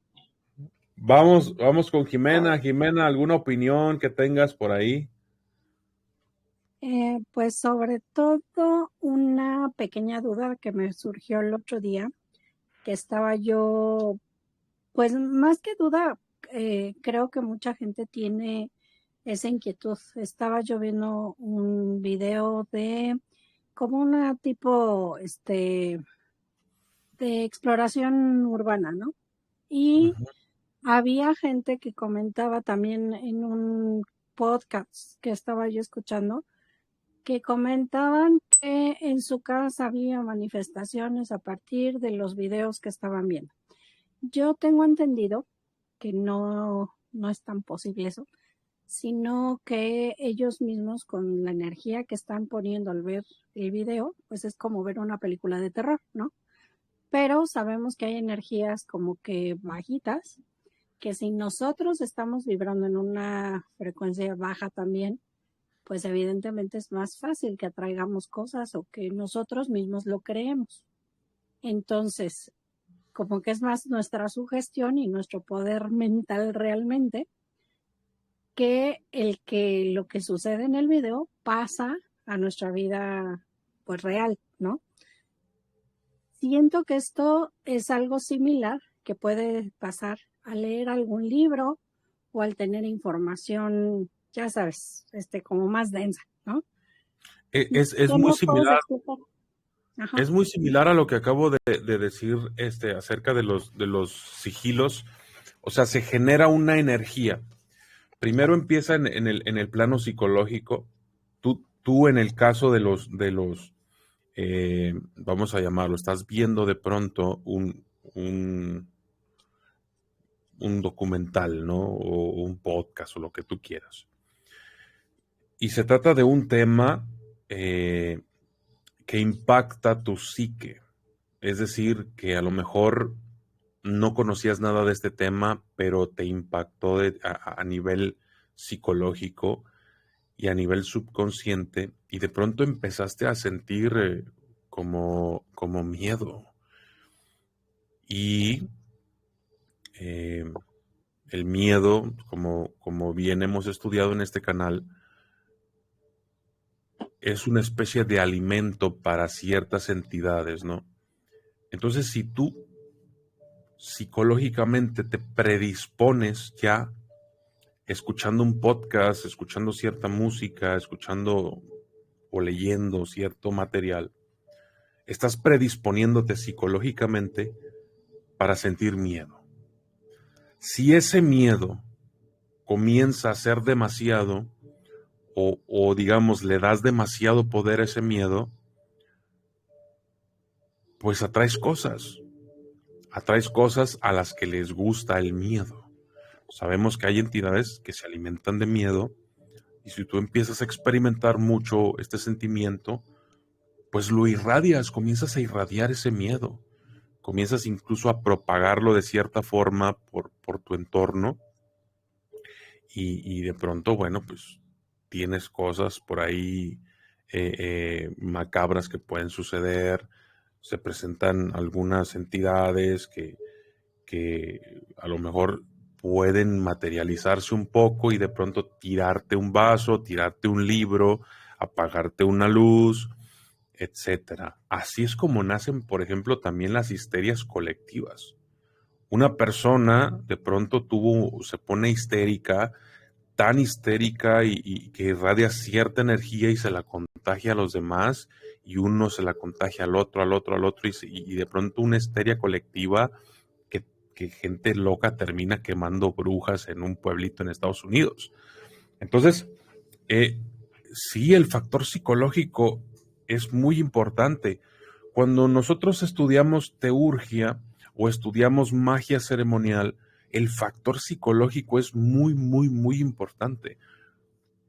Vamos con Jimena. Jimena, ¿alguna opinión que tengas por ahí?
Pues sobre todo una pequeña duda que me surgió el otro día, que estaba yo, pues más que duda, creo que mucha gente tiene esa inquietud. Estaba yo viendo un video de como una tipo, de exploración urbana, ¿no? Y había gente que comentaba también en un podcast que estaba yo escuchando, que comentaban que en su casa había manifestaciones a partir de los videos que estaban viendo. Yo tengo entendido que no es tan posible eso, sino que ellos mismos con la energía que están poniendo al ver el video, pues es como ver una película de terror, ¿no? Pero sabemos que hay energías como que bajitas, que si nosotros estamos vibrando en una frecuencia baja también, pues evidentemente es más fácil que atraigamos cosas o que nosotros mismos lo creemos. Entonces, como que es más nuestra sugestión y nuestro poder mental realmente que lo que sucede en el video pasa a nuestra vida pues real, ¿no? Siento que esto es algo similar que puede pasar al leer algún libro o al tener información, ya sabes, como más densa, ¿no?
Es
¿Qué
muy
me puedes
similar.
explicar? Ajá.
Es muy similar a lo que acabo de decir acerca de los sigilos. O sea, se genera una energía. Primero empieza en el plano psicológico. Tú en el caso de los vamos a llamarlo, estás viendo de pronto un documental, ¿no? O un podcast o lo que tú quieras. Y se trata de un tema que impacta tu psique. Es decir, que a lo mejor no conocías nada de este tema, pero te impactó a nivel psicológico y a nivel subconsciente, y de pronto empezaste a sentir como miedo. Y el miedo, como bien hemos estudiado en este canal, es una especie de alimento para ciertas entidades, ¿no? Entonces, si tú psicológicamente te predispones ya escuchando un podcast, escuchando cierta música, escuchando o leyendo cierto material, estás predisponiéndote psicológicamente para sentir miedo. Si ese miedo comienza a ser demasiado o digamos le das demasiado poder a ese miedo, pues atraes cosas a las que les gusta el miedo. Sabemos que hay entidades que se alimentan de miedo, y si tú empiezas a experimentar mucho este sentimiento, pues lo irradias, comienzas a irradiar ese miedo, comienzas incluso a propagarlo de cierta forma por tu entorno, y de pronto, bueno, pues tienes cosas por ahí macabras que pueden suceder. Se presentan algunas entidades que a lo mejor pueden materializarse un poco y de pronto tirarte un vaso, tirarte un libro, apagarte una luz, etcétera. Así es como nacen, por ejemplo, también las histerias colectivas. Una persona de pronto se pone histérica, tan histérica y que irradia cierta energía y se la contagia a los demás, y uno se la contagia al otro, y de pronto una histeria colectiva que gente loca termina quemando brujas en un pueblito en Estados Unidos. Entonces, sí, el factor psicológico es muy importante. Cuando nosotros estudiamos teurgia o estudiamos magia ceremonial, el factor psicológico es muy, muy, muy importante.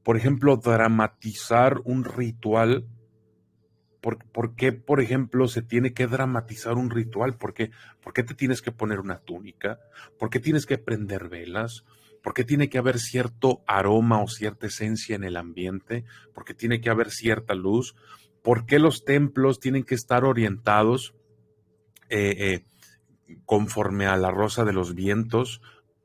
Por ejemplo, dramatizar un ritual por qué, por ejemplo, se tiene que dramatizar un ritual? ¿Por qué te tienes que poner una túnica? ¿Por qué tienes que prender velas? ¿Por qué tiene que haber cierto aroma o cierta esencia en el ambiente? ¿Por qué tiene que haber cierta luz? ¿Por qué los templos tienen que estar orientados conforme a la rosa de los vientos?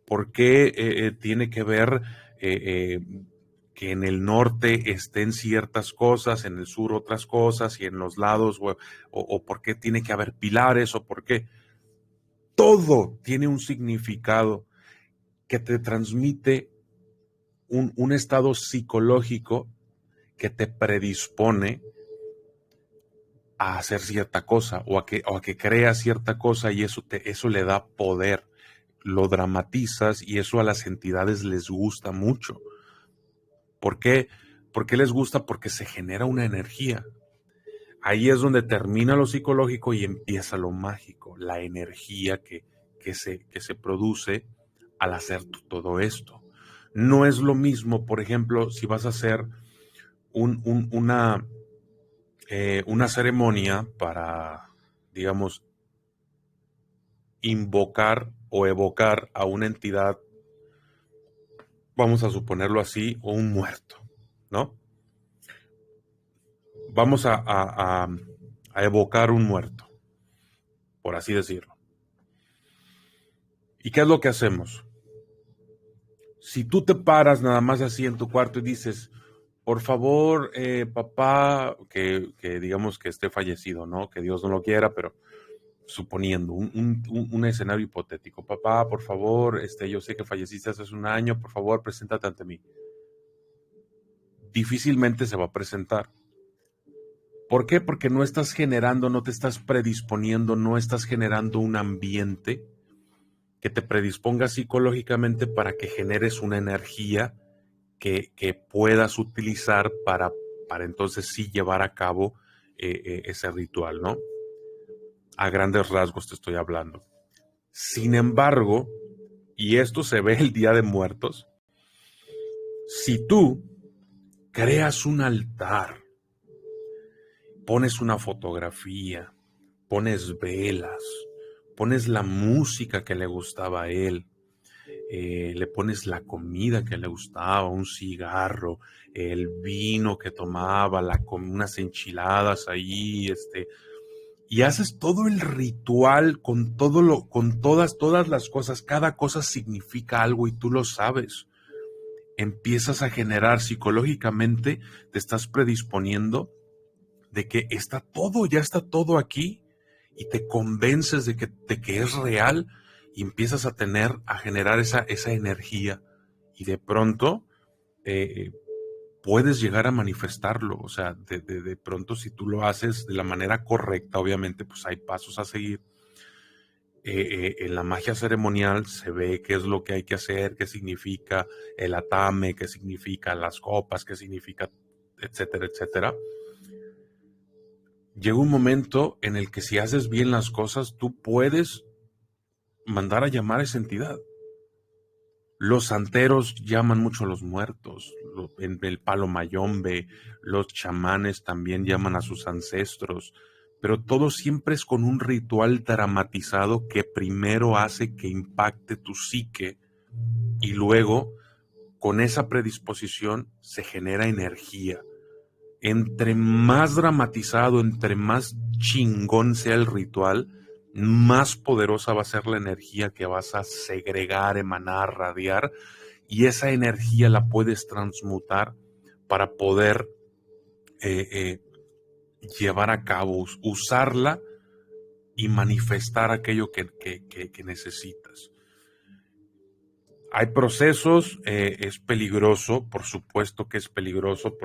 ¿Por qué tiene que ver que en el norte estén ciertas cosas, en el sur otras cosas y en los lados? ¿O por qué tiene que haber pilares? ¿O por qué? Todo tiene un significado que te transmite un estado psicológico que te predispone a hacer cierta cosa o a que creas cierta cosa, y eso le da poder. Lo dramatizas y eso a las entidades les gusta mucho. ¿Por qué? ¿Por qué les gusta? Porque se genera una energía. Ahí es donde termina lo psicológico y empieza lo mágico, la energía que se produce al hacer todo esto. No es lo mismo, por ejemplo, si vas a hacer una ceremonia para, digamos, invocar o evocar a una entidad, vamos a suponerlo así, o un muerto, ¿no? Vamos a evocar un muerto, por así decirlo. ¿Y qué es lo que hacemos? Si tú te paras nada más así en tu cuarto y dices, por favor, papá, que digamos que esté fallecido, ¿no? Que Dios no lo quiera, pero suponiendo un escenario hipotético. Papá, por favor, yo sé que falleciste hace un año, por favor, preséntate ante mí. Difícilmente se va a presentar. ¿Por qué? Porque no estás generando, no te estás predisponiendo, no estás generando un ambiente que te predisponga psicológicamente para que generes una energía que puedas utilizar para entonces sí llevar a cabo ese ritual, ¿no? A grandes rasgos te estoy hablando. Sin embargo, y esto se ve el Día de Muertos, si tú creas un altar, pones una fotografía, pones velas, pones la música que le gustaba a él, le pones la comida que le gustaba, un cigarro, el vino que tomaba, unas enchiladas ahí, y haces todo el ritual con todas las cosas. Cada cosa significa algo y tú lo sabes. Empiezas a generar psicológicamente, te estás predisponiendo de que ya está todo aquí, y te convences de que es real, y empiezas a generar esa energía, y de pronto puedes llegar a manifestarlo. O sea, de pronto, si tú lo haces de la manera correcta, obviamente pues hay pasos a seguir. En la magia ceremonial se ve qué es lo que hay que hacer, qué significa el atame, qué significa las copas, qué significa, etcétera, etcétera. Llega un momento en el que si haces bien las cosas, tú puedes mandar a llamar a esa entidad. Los santeros llaman mucho a los muertos, en el palo mayombe, los chamanes también llaman a sus ancestros, pero todo siempre es con un ritual dramatizado que primero hace que impacte tu psique, y luego, con esa predisposición, se genera energía. Entre más dramatizado, entre más chingón sea el ritual, más poderosa va a ser la energía que vas a segregar, emanar, radiar, y esa energía la puedes transmutar para poder llevar a cabo, usarla y manifestar aquello que necesitas. Hay procesos, es peligroso, por supuesto que es peligroso,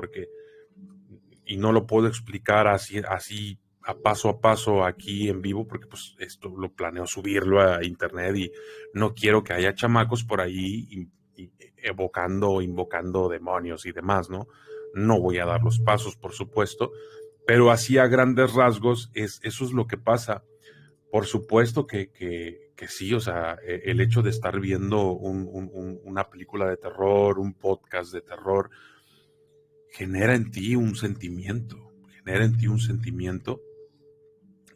y no lo puedo explicar así a paso aquí en vivo, porque pues esto lo planeo subirlo a internet y no quiero que haya chamacos por ahí evocando o invocando demonios y demás, ¿no? No voy a dar los pasos, por supuesto, pero así a grandes rasgos eso es lo que pasa. Por supuesto que sí, o sea, el hecho de estar viendo una película de terror, un podcast de terror, genera en ti un sentimiento, genera en ti un sentimiento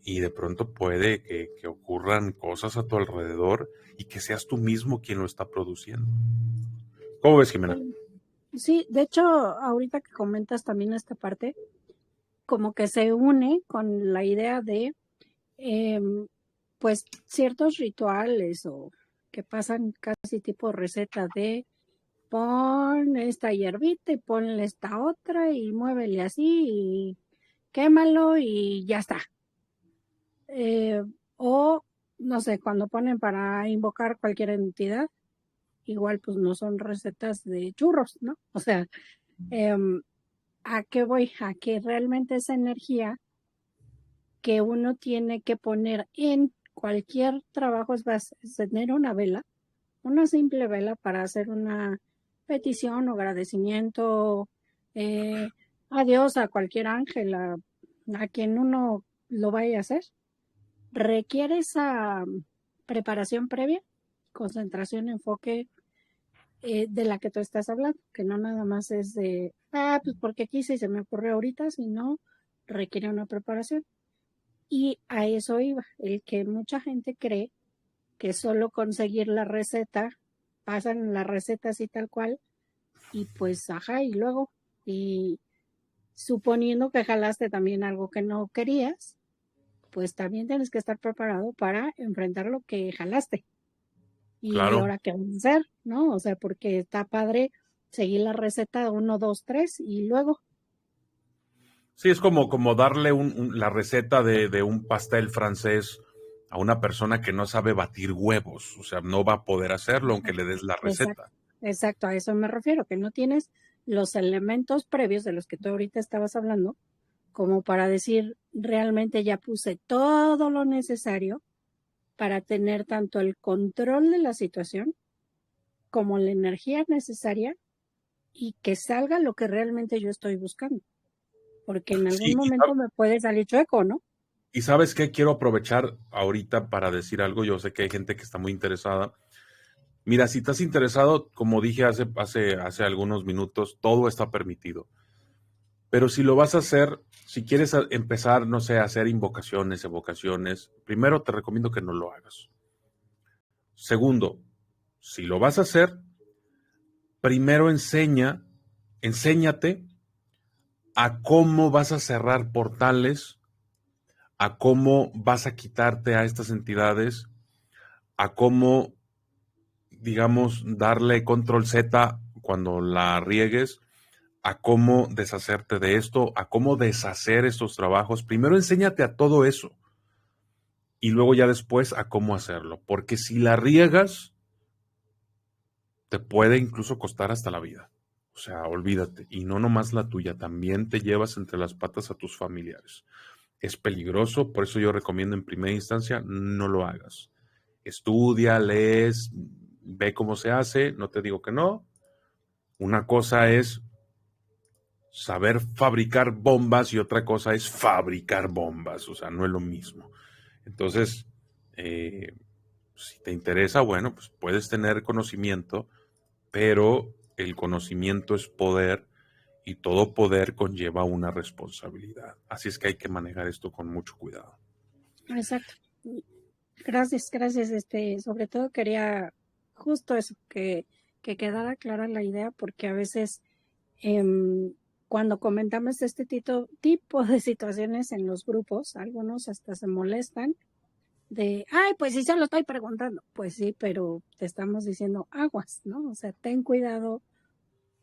y de pronto puede que ocurran cosas a tu alrededor y que seas tú mismo quien lo está produciendo. ¿Cómo ves, Jimena?
Sí, de hecho, ahorita que comentas también esta parte, como que se une con la idea de, pues, ciertos rituales o que pasan casi tipo receta de pon esta hierbita y ponle esta otra y muévele así y quémalo y ya está. O, no sé, cuando ponen para invocar cualquier entidad, igual pues no son recetas de churros, ¿no? O sea, ¿a qué voy? A que realmente esa energía que uno tiene que poner en cualquier trabajo es tener una vela, una simple vela para hacer una petición o agradecimiento, adiós a cualquier ángel, a quien uno lo vaya a hacer. Requiere esa preparación previa, concentración, enfoque, de la que tú estás hablando, que no nada más es de, pues porque quise y se me ocurrió ahorita, sino requiere una preparación. Y a eso iba, el que mucha gente cree que solo conseguir la receta, pasan la receta así tal cual, y pues, ajá, y luego, y suponiendo que jalaste también algo que no querías, pues también tienes que estar preparado para enfrentar lo que jalaste. Y
Claro.
ahora qué vamos a hacer, ¿no? O sea, porque está padre seguir la receta 1, 2, 3 y luego.
Sí, es como darle la receta de un pastel francés a una persona que no sabe batir huevos. O sea, no va a poder hacerlo aunque le des la
Exacto,
receta.
exacto, a eso me refiero, que no tienes los elementos previos de los que tú ahorita estabas hablando, como para decir, realmente ya puse todo lo necesario para tener tanto el control de la situación como la energía necesaria y que salga lo que realmente yo estoy buscando. Porque en algún
Sí,
momento me puede salir chueco, ¿no?
y ¿sabes qué? Quiero aprovechar ahorita para decir algo. Yo sé que hay gente que está muy interesada. Mira, si estás interesado, como dije hace algunos minutos, todo está permitido. Pero si lo vas a hacer, si quieres empezar, no sé, a hacer invocaciones, evocaciones, primero te recomiendo que no lo hagas. Segundo, si lo vas a hacer, primero enséñate a cómo vas a cerrar portales, a cómo vas a quitarte a estas entidades, a cómo, digamos, darle control Z cuando la riegues, a cómo deshacerte de esto, a cómo deshacer estos trabajos. Primero enséñate a todo eso y luego ya después a cómo hacerlo, porque si la riegas, te puede incluso costar hasta la vida. O sea, olvídate. Y no nomás la tuya, también te llevas entre las patas a tus familiares. Es peligroso, por eso yo recomiendo en primera instancia, no lo hagas. Estudia, lees, ve cómo se hace, no te digo que no. Una cosa es saber fabricar bombas y otra cosa es fabricar bombas, o sea, no es lo mismo. Entonces, si te interesa, bueno, pues puedes tener conocimiento, pero el conocimiento es poder y todo poder conlleva una responsabilidad. Así es que hay que manejar esto con mucho cuidado.
Exacto. Gracias, gracias. Sobre todo quería justo eso, que quedara clara la idea, porque a veces cuando comentamos este tipo de situaciones en los grupos, algunos hasta se molestan de, ay, pues sí se lo estoy preguntando. Pues sí, pero te estamos diciendo aguas, ¿no? O sea, ten cuidado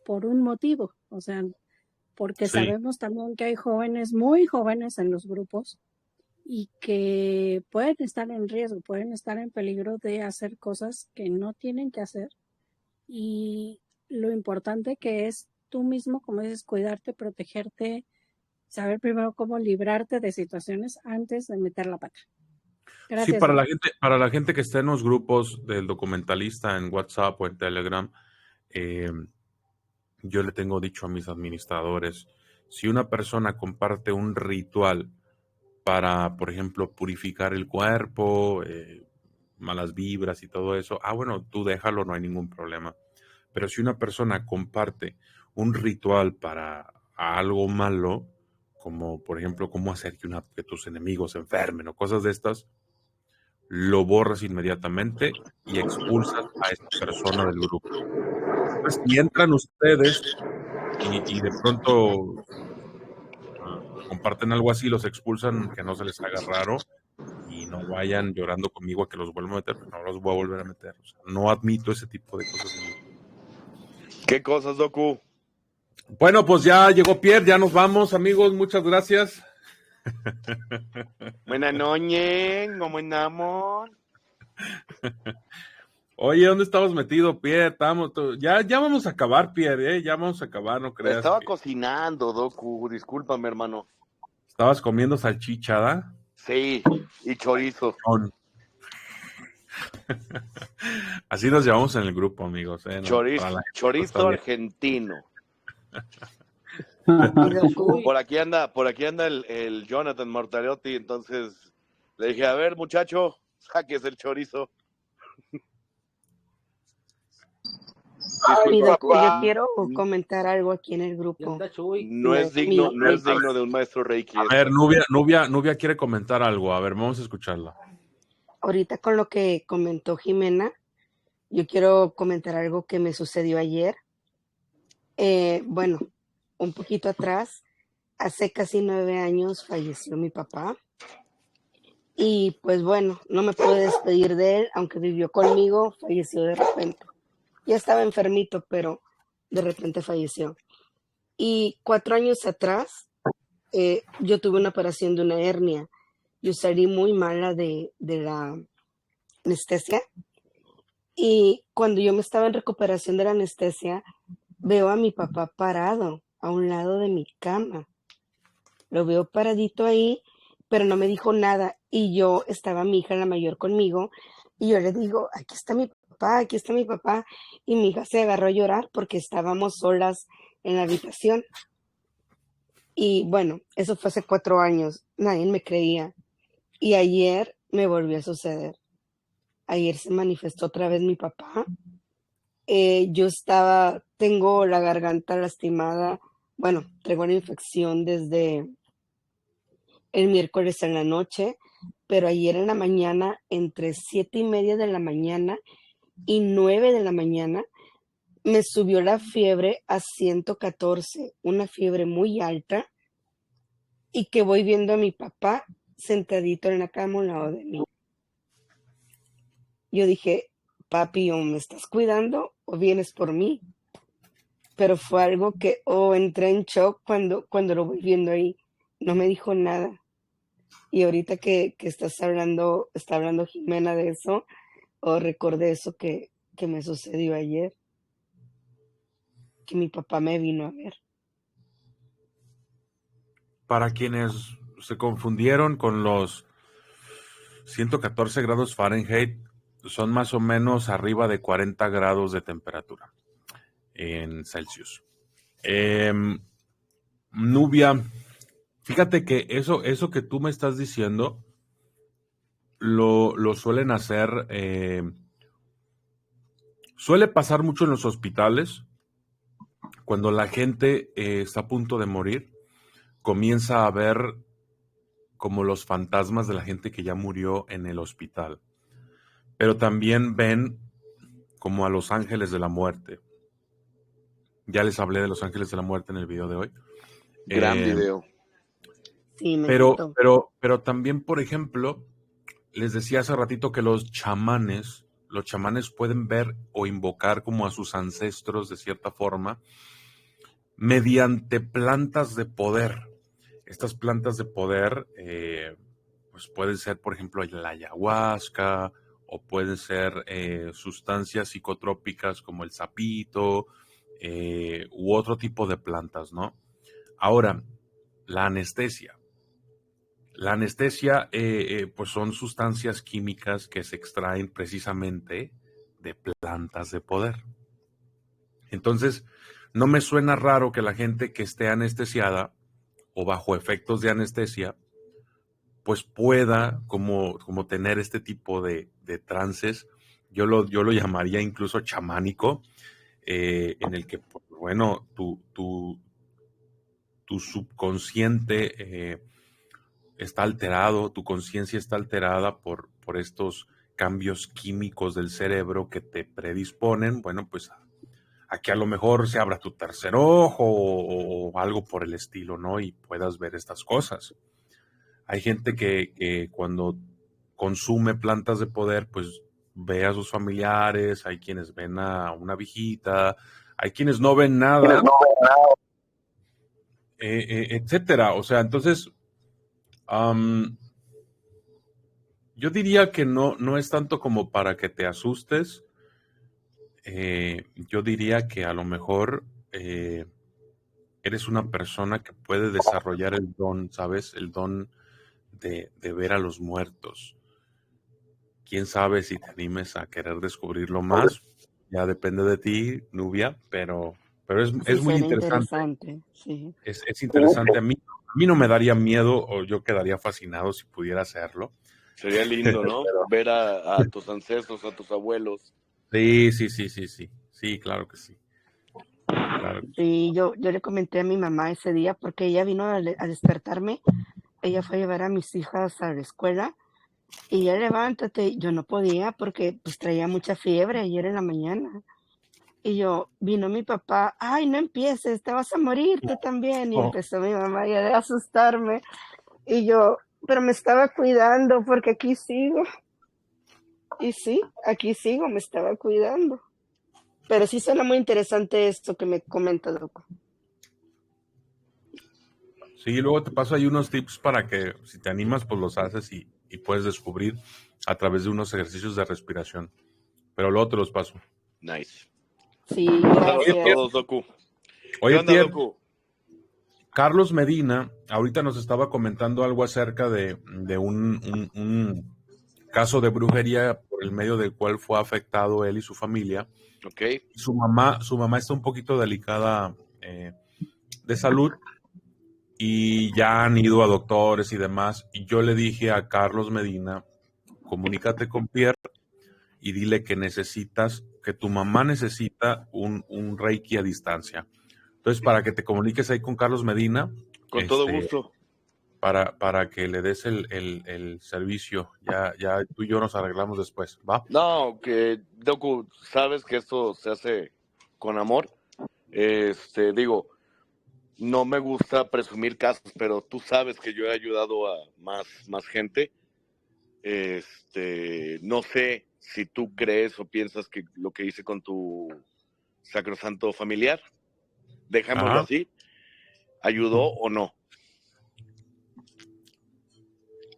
por un motivo, o sea, porque
Sí.
sabemos también que hay jóvenes, muy jóvenes en los grupos y que pueden estar en riesgo, pueden estar en peligro de hacer cosas que no tienen que hacer. Y lo importante que es tú mismo, como dices, cuidarte, protegerte, saber primero cómo librarte de situaciones antes de meter la pata.
Sí,
Gracias.
para la gente que está en los grupos del documentalista en WhatsApp o en Telegram, yo le tengo dicho a mis administradores, si una persona comparte un ritual para, por ejemplo, purificar el cuerpo, malas vibras y todo eso, bueno, tú déjalo, no hay ningún problema. Pero si una persona comparte un ritual para algo malo, como por ejemplo cómo hacer que tus enemigos se enfermen o cosas de estas, lo borras inmediatamente y expulsas a esa persona del grupo. Entonces, si entran ustedes y de pronto comparten algo así, los expulsan, que no se les haga raro y no vayan llorando conmigo a que los vuelva a meter, no los voy a volver a meter. O sea, no admito ese tipo de cosas.
¿Qué cosas, Doku?
Bueno, pues ya llegó Pierre, ya nos vamos, amigos, muchas gracias.
Buenas noches, ¿cómo andamos?
Oye, ¿dónde estabas metido, Pierre? Ya vamos a acabar, Pierre, ya vamos a acabar, no creas.
Estaba cocinando, Doku, discúlpame, hermano.
¿Estabas comiendo salchichada?
Sí, y chorizo.
Así nos llevamos en el grupo, amigos. ¿No?
Chorizo argentino. Por aquí anda el Jonathan Mortarotti, entonces le dije, a ver, muchacho, saques el chorizo.
Doku, yo quiero comentar algo aquí en el grupo.
No es digno de un maestro Reiki.
A ver, Nubia quiere comentar algo. A ver, vamos a escucharla.
Ahorita con lo que comentó Jimena, yo quiero comentar algo que me sucedió ayer. Bueno, un poquito atrás, hace casi 9 años falleció mi papá. Y pues bueno, no me pude despedir de él, aunque vivió conmigo, falleció de repente. Ya estaba enfermito, pero de repente falleció. Y 4 años atrás, yo tuve una operación de una hernia. Yo salí muy mala de la anestesia. Y cuando yo me estaba en recuperación de la anestesia, veo a mi papá parado a un lado de mi cama. Lo veo paradito ahí, pero no me dijo nada. Y yo estaba mi hija, la mayor, conmigo. Y yo le digo, aquí está mi papá, aquí está mi papá. Y mi hija se agarró a llorar porque estábamos solas en la habitación. Y bueno, eso fue hace 4 años. Nadie me creía. Y ayer me volvió a suceder. Ayer se manifestó otra vez mi papá. Yo tengo la garganta lastimada. Bueno, traigo una infección desde el miércoles en la noche, pero ayer en la mañana, entre 7:30 de la mañana y 9 de la mañana, me subió la fiebre a 114, una fiebre muy alta, y que voy viendo a mi papá sentadito en la cama a un lado de mí. Yo dije, papi, o me estás cuidando o vienes por mí. Pero fue algo que entré en shock cuando lo voy viendo ahí. No me dijo nada. Y ahorita que está hablando Jimena de eso, recordé eso que me sucedió ayer. Que mi papá me vino a ver.
Para quienes se confundieron con los 114 grados Fahrenheit, son más o menos arriba de 40 grados de temperatura en Celsius. Nubia, fíjate que eso que tú me estás diciendo lo suelen hacer, suele pasar mucho en los hospitales. Cuando la gente está a punto de morir, comienza a ver como los fantasmas de la gente que ya murió en el hospital. Pero también ven como a los ángeles de la muerte. Ya les hablé de los ángeles de la muerte en el video de hoy.
Gran video.
Sí,
pero también, por ejemplo, les decía hace ratito que los chamanes pueden ver o invocar como a sus ancestros de cierta forma mediante plantas de poder. Estas plantas de poder pues pueden ser, por ejemplo, la ayahuasca, o pueden ser sustancias psicotrópicas como el sapito, u otro tipo de plantas, ¿no? Ahora, la anestesia. La anestesia, pues son sustancias químicas que se extraen precisamente de plantas de poder. Entonces, no me suena raro que la gente que esté anestesiada o bajo efectos de anestesia, pues pueda como tener este tipo de trances. Yo lo llamaría incluso chamánico, en el que, bueno, tu tu subconsciente está alterado, tu conciencia está alterada por estos cambios químicos del cerebro que te predisponen, bueno, pues a que a lo mejor se abra tu tercer ojo o algo por el estilo, ¿no? Y puedas ver estas cosas. Hay gente que cuando consume plantas de poder, pues ve a sus familiares, hay quienes ven a una viejita, hay quienes no ven nada, etcétera. O sea, entonces, yo diría que no es tanto como para que te asustes. Yo diría que a lo mejor eres una persona que puede desarrollar el don, ¿sabes? El don de ver a los muertos. Quién sabe si te animes a querer descubrirlo más. Ya depende de ti, Nubia, pero es
Sí,
muy
sería
interesante.
interesante, sí.
Es interesante. A mí no me daría miedo, o yo quedaría fascinado si pudiera hacerlo.
Sería lindo, ¿no? Ver a tus ancestros, a tus abuelos.
Sí. Sí, claro que sí. Claro.
Y yo le comenté a mi mamá ese día porque ella vino a despertarme. Ella fue a llevar a mis hijas a la escuela y ya levántate. Yo no podía porque pues traía mucha fiebre ayer en la mañana. Y vino mi papá, ay, no empieces, te vas a morir tú también. Y
Oh,
empezó mi mamá ya a asustarme. Y pero me estaba cuidando porque aquí sigo. Y sí, aquí sigo, me estaba cuidando. Pero sí suena muy interesante esto que me comenta, Doc.
sí, luego te paso ahí unos tips para que si te animas, pues los haces y puedes descubrir a través de unos ejercicios de respiración. Pero luego te los paso.
Nice.
Sí,
Mándalos a
gracias.
todos, Doku. ¿Qué
Oye,
onda,
Pierre,
Doku?
Carlos Medina ahorita nos estaba comentando algo acerca de un caso de brujería por el medio del cual fue afectado él y su familia.
Ok.
Su mamá está un poquito delicada de salud y ya han ido a doctores y demás. Y yo le dije a Carlos Medina, comunícate con Pierre y dile que tu mamá necesita un Reiki a distancia. Entonces, para que te comuniques ahí con Carlos Medina,
Con todo gusto.
para que le des el servicio. Ya tú y yo nos arreglamos después, ¿va?
No, que Doku, sabes que esto se hace con amor. Digo, no me gusta presumir casos, pero tú sabes que yo he ayudado a más gente. No sé si tú crees o piensas que lo que hice con tu sacrosanto familiar, dejémoslo
Ajá.
así, ¿ayudó o no?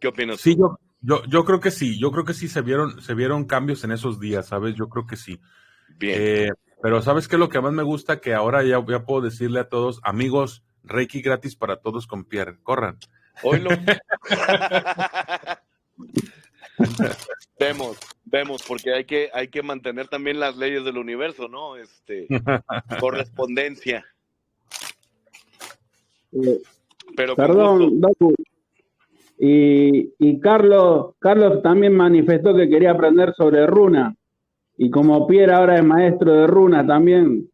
¿Qué opinas
Sí,
tú?
yo creo que sí. Yo creo que sí se vieron cambios en esos días, ¿sabes? Yo creo que sí.
Bien.
Pero ¿sabes qué es lo que más me gusta? Que ahora ya puedo decirle a todos, amigos, Reiki gratis para todos con Pierre. Corran.
Oílo. Vemos, porque hay que mantener también las leyes del universo, ¿no? Correspondencia. Pero con gusto.
Perdón, Docu. Y Carlos también manifestó que quería aprender sobre runa. Y como Pierre ahora es maestro de runa también.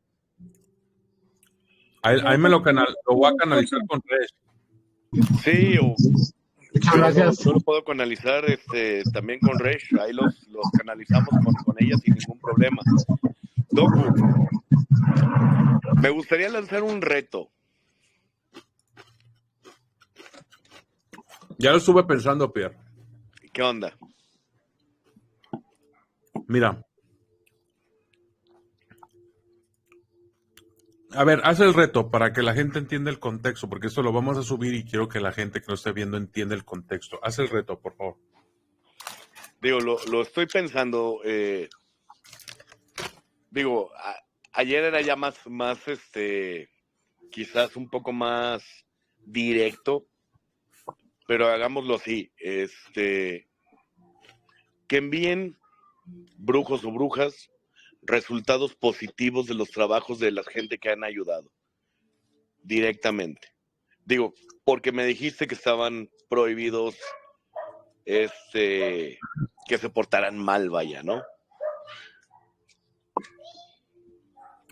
Ahí me lo voy a canalizar con Resh.
Sí,
Muchas gracias.
yo lo puedo canalizar también con Resh. Ahí los canalizamos con ella sin ningún problema. Doku, me gustaría lanzar un reto.
Ya lo estuve pensando, Pierre.
¿Qué onda?
Mira. A ver, haz el reto para que la gente entienda el contexto, porque esto lo vamos a subir y quiero que la gente que lo esté viendo entienda el contexto. Haz el reto, por favor.
Digo, lo estoy pensando. Ayer era ya más quizás un poco más directo, pero hagámoslo así. Que envíen brujos o brujas resultados positivos de los trabajos de la gente que han ayudado directamente. Digo, porque me dijiste que estaban prohibidos que se portaran mal, vaya, ¿no?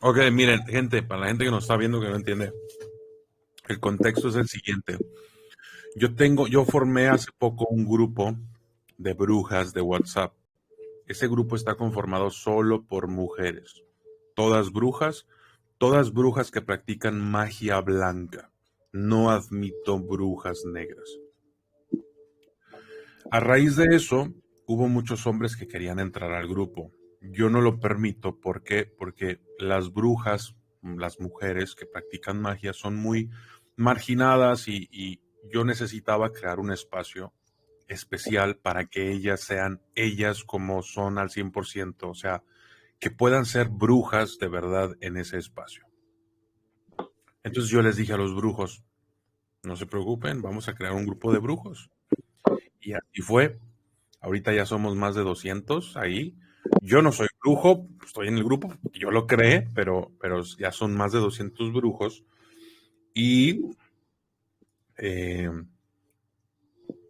Ok, miren, gente, para la gente que nos está viendo que no entiende, El contexto es el siguiente. Yo formé hace poco un grupo de brujas de WhatsApp. Ese grupo está conformado solo por mujeres. Todas brujas que practican magia blanca. No admito brujas negras. A raíz de eso, hubo muchos hombres que querían entrar al grupo. Yo no lo permito. ¿Por qué? Porque las brujas, las mujeres que practican magia, son muy marginadas y yo necesitaba crear un espacio especial para que ellas sean ellas como son al 100%, o sea, que puedan ser brujas de verdad en ese espacio. Entonces yo les dije a los brujos, no se preocupen, vamos a crear un grupo de brujos. Y así fue. Ahorita ya somos más de 200 ahí. Yo no soy brujo, estoy en el grupo, yo lo creé, pero ya son más de 200 brujos. Y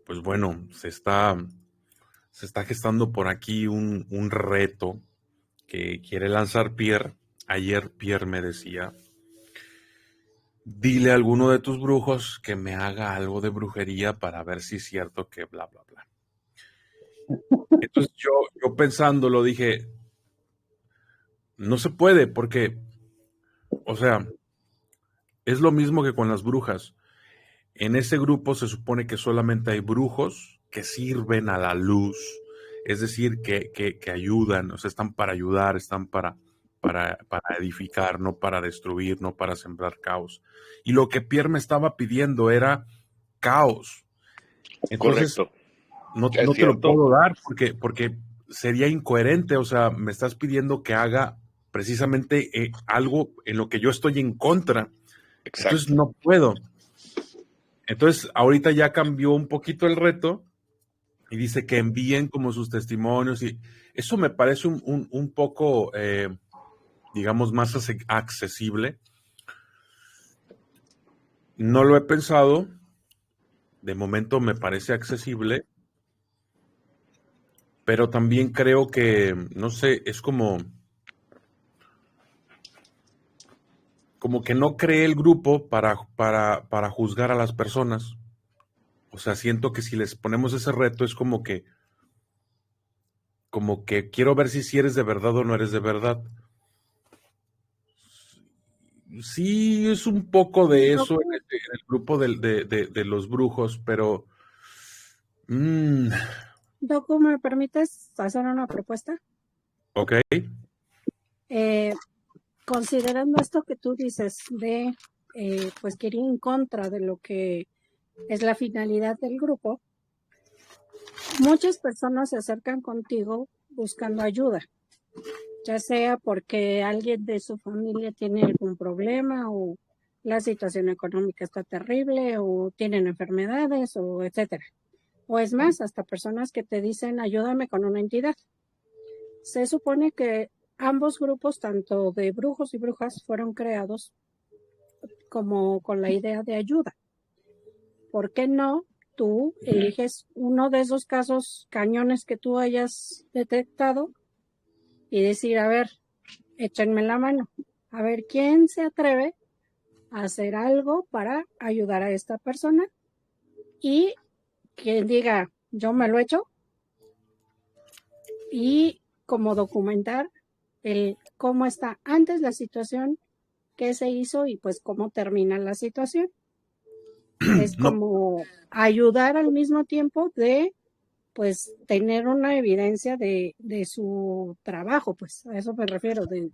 pues bueno, se está gestando por aquí un reto que quiere lanzar Pierre. Ayer Pierre me decía, dile a alguno de tus brujos que me haga algo de brujería para ver si es cierto que bla, bla, bla. Entonces yo pensándolo dije, no se puede porque, o sea, es lo mismo que con las brujas. En ese grupo se supone que solamente hay brujos que sirven a la luz, es decir, que ayudan, o sea, están para ayudar, están para edificar, no para destruir, no para sembrar caos. Y lo que Pierre me estaba pidiendo era caos. Entonces,
Correcto.
no te lo puedo dar porque sería incoherente, o sea, me estás pidiendo que haga precisamente algo en lo que yo estoy en contra.
Exacto.
Entonces, no puedo. Entonces, ahorita ya cambió un poquito el reto y dice que envíen como sus testimonios y eso me parece un poco, digamos, más accesible. No lo he pensado, de momento me parece accesible, pero también creo que, no sé, es como que no creé el grupo para juzgar a las personas. O sea, siento que si les ponemos ese reto es como que quiero ver si eres de verdad o no eres de verdad. Sí, es un poco de eso en el grupo de los brujos, pero...
Doku, ¿me permites hacer una propuesta?
Ok.
Considerando esto que tú dices de, pues, que ir en contra de lo que es la finalidad del grupo, muchas personas se acercan contigo buscando ayuda, ya sea porque alguien de su familia tiene algún problema o la situación económica está terrible o tienen enfermedades o etcétera. O es más, hasta personas que te dicen ayúdame con una entidad. Se supone que ambos grupos, tanto de brujos y brujas, fueron creados como con la idea de ayuda. ¿Por qué no tú eliges uno de esos casos cañones que tú hayas detectado y decir, a ver, échenme la mano, a ver quién se atreve a hacer algo para ayudar a esta persona? Y quien diga, yo me lo echo, y como documentar el cómo está antes la situación, qué se hizo y pues cómo termina la situación. Es como ayudar al mismo tiempo de pues tener una evidencia de su trabajo, pues a eso me refiero, de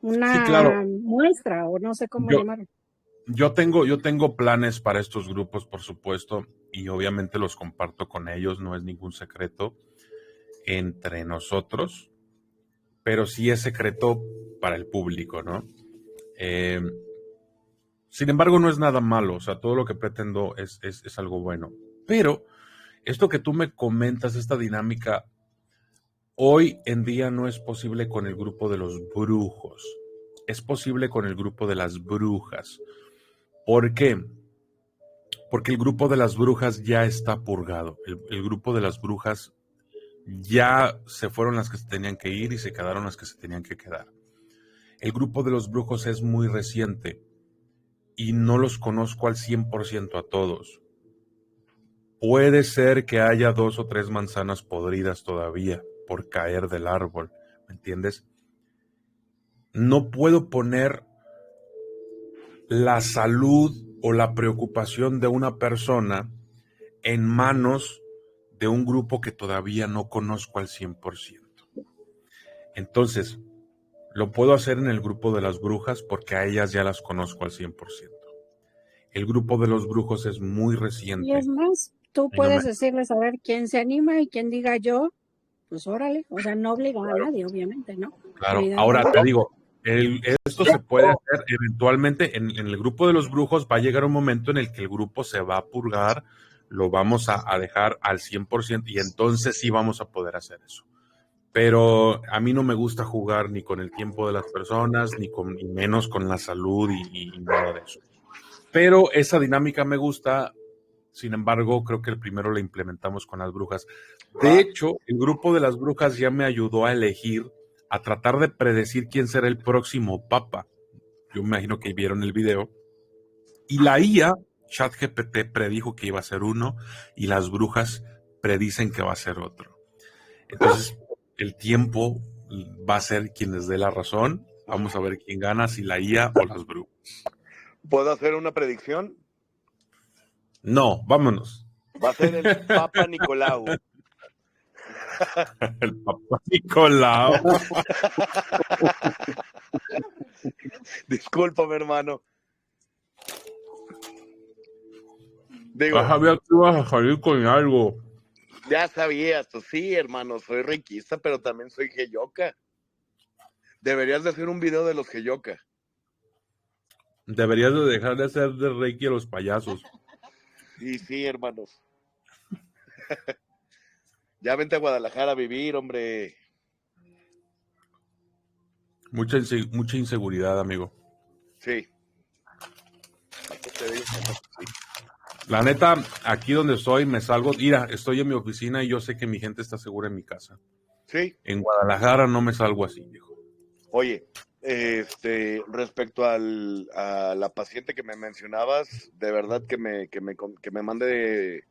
una
Sí, claro.
muestra o no sé cómo llamarlo.
Yo tengo planes para estos grupos, por supuesto, y obviamente los comparto con ellos, no es ningún secreto entre nosotros, pero sí es secreto para el público, ¿no? Sin embargo, no es nada malo, o sea, todo lo que pretendo es algo bueno. Pero esto que tú me comentas, esta dinámica, hoy en día no es posible con el grupo de los brujos, es posible con el grupo de las brujas. ¿Por qué? Porque el grupo de las brujas ya está purgado. El grupo de las brujas ya se fueron las que se tenían que ir y se quedaron las que se tenían que quedar. El grupo de los brujos es muy reciente. y no los conozco al 100% a todos. Puede ser que haya 2 o 3 manzanas podridas todavía por caer del árbol, ¿me entiendes? No puedo poner la salud o la preocupación de una persona en manos de un grupo que todavía no conozco al 100%. Entonces, lo puedo hacer en el grupo de las brujas porque a ellas ya las conozco al 100%. El grupo de los brujos es muy reciente.
Y es más, tú puedes decirles a ver quién se anima y quién diga yo, pues órale, o sea, no obligan a nadie, obviamente, ¿no?
Claro, ahora te digo, esto se puede hacer eventualmente en el grupo de los brujos. Va a llegar un momento en el que el grupo se va a purgar, lo vamos a dejar al 100% y entonces sí vamos a poder hacer eso. Pero a mí no me gusta jugar ni con el tiempo de las personas, ni menos con la salud y nada de eso. Pero esa dinámica me gusta. Sin embargo, creo que el primero la implementamos con las brujas. De hecho, el grupo de las brujas ya me ayudó a elegir, a tratar de predecir quién será el próximo papa. Yo me imagino que vieron el video. Y la IA, ChatGPT, predijo que iba a ser uno y las brujas predicen que va a ser otro. Entonces, el tiempo va a ser quien les dé la razón. Vamos a ver quién gana, si la IA o las brujas.
¿Puedo hacer una predicción?
No, vámonos.
Va a ser el Papa Nicolau.
El Papa Nicolau.
Discúlpame, hermano. Digo,
Sabía que ibas a salir con algo.
Ya sabías, pues sí, hermano, soy reikista, pero también soy heyoka. Deberías de hacer un video de los heyoka.
Deberías de dejar de hacer de reiki a los payasos.
Sí, sí, hermanos. Ya vente a Guadalajara a vivir, hombre.
Mucha inseguridad, amigo.
Sí.
La neta, aquí donde estoy me salgo. Mira, estoy en mi oficina y yo sé que mi gente está segura en mi casa.
Sí.
En Guadalajara no me salgo así, viejo.
Oye, respecto a la paciente que me mencionabas, de verdad que me mande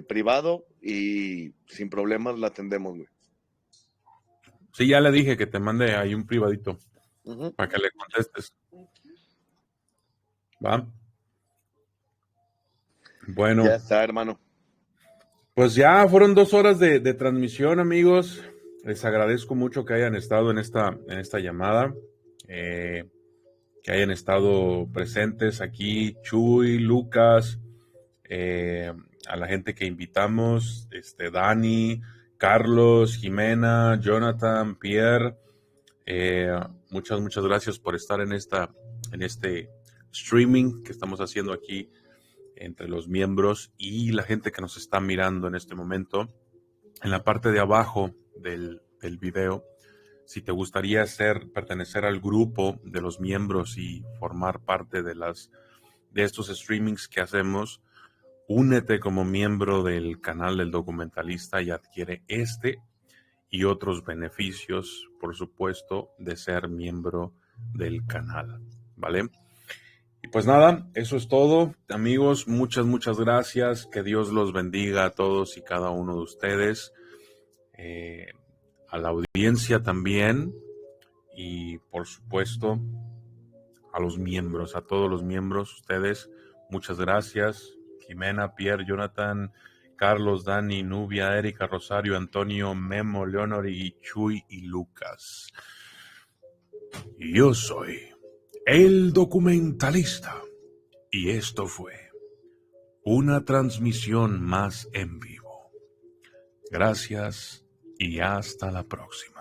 privado y sin problemas la atendemos, güey.
Sí, ya le dije que te mande ahí un privadito para que le contestes. ¿Va? Bueno.
Ya está, hermano.
Pues ya fueron 2 horas de transmisión, amigos. Les agradezco mucho que hayan estado en esta llamada, que hayan estado presentes aquí, Chuy, Lucas, a la gente que invitamos, Dani, Carlos, Jimena, Jonathan, Pierre. Muchas gracias por estar en este streaming que estamos haciendo aquí entre los miembros y la gente que nos está mirando en este momento. En la parte de abajo del video, si te gustaría pertenecer al grupo de los miembros y formar parte de estos streamings que hacemos, únete como miembro del canal del Documentalista y adquiere y otros beneficios, por supuesto, de ser miembro del canal, ¿vale? Y pues nada, eso es todo, amigos. Muchas gracias. Que Dios los bendiga a todos y cada uno de ustedes. A la audiencia también. Y por supuesto, a los miembros, a todos los miembros, ustedes, muchas gracias. Jimena, Pierre, Jonathan, Carlos, Dani, Nubia, Erika, Rosario, Antonio, Memo, Leonor y Chuy y Lucas. Y yo soy el Documentalista, y esto fue una transmisión más en vivo. Gracias y hasta la próxima.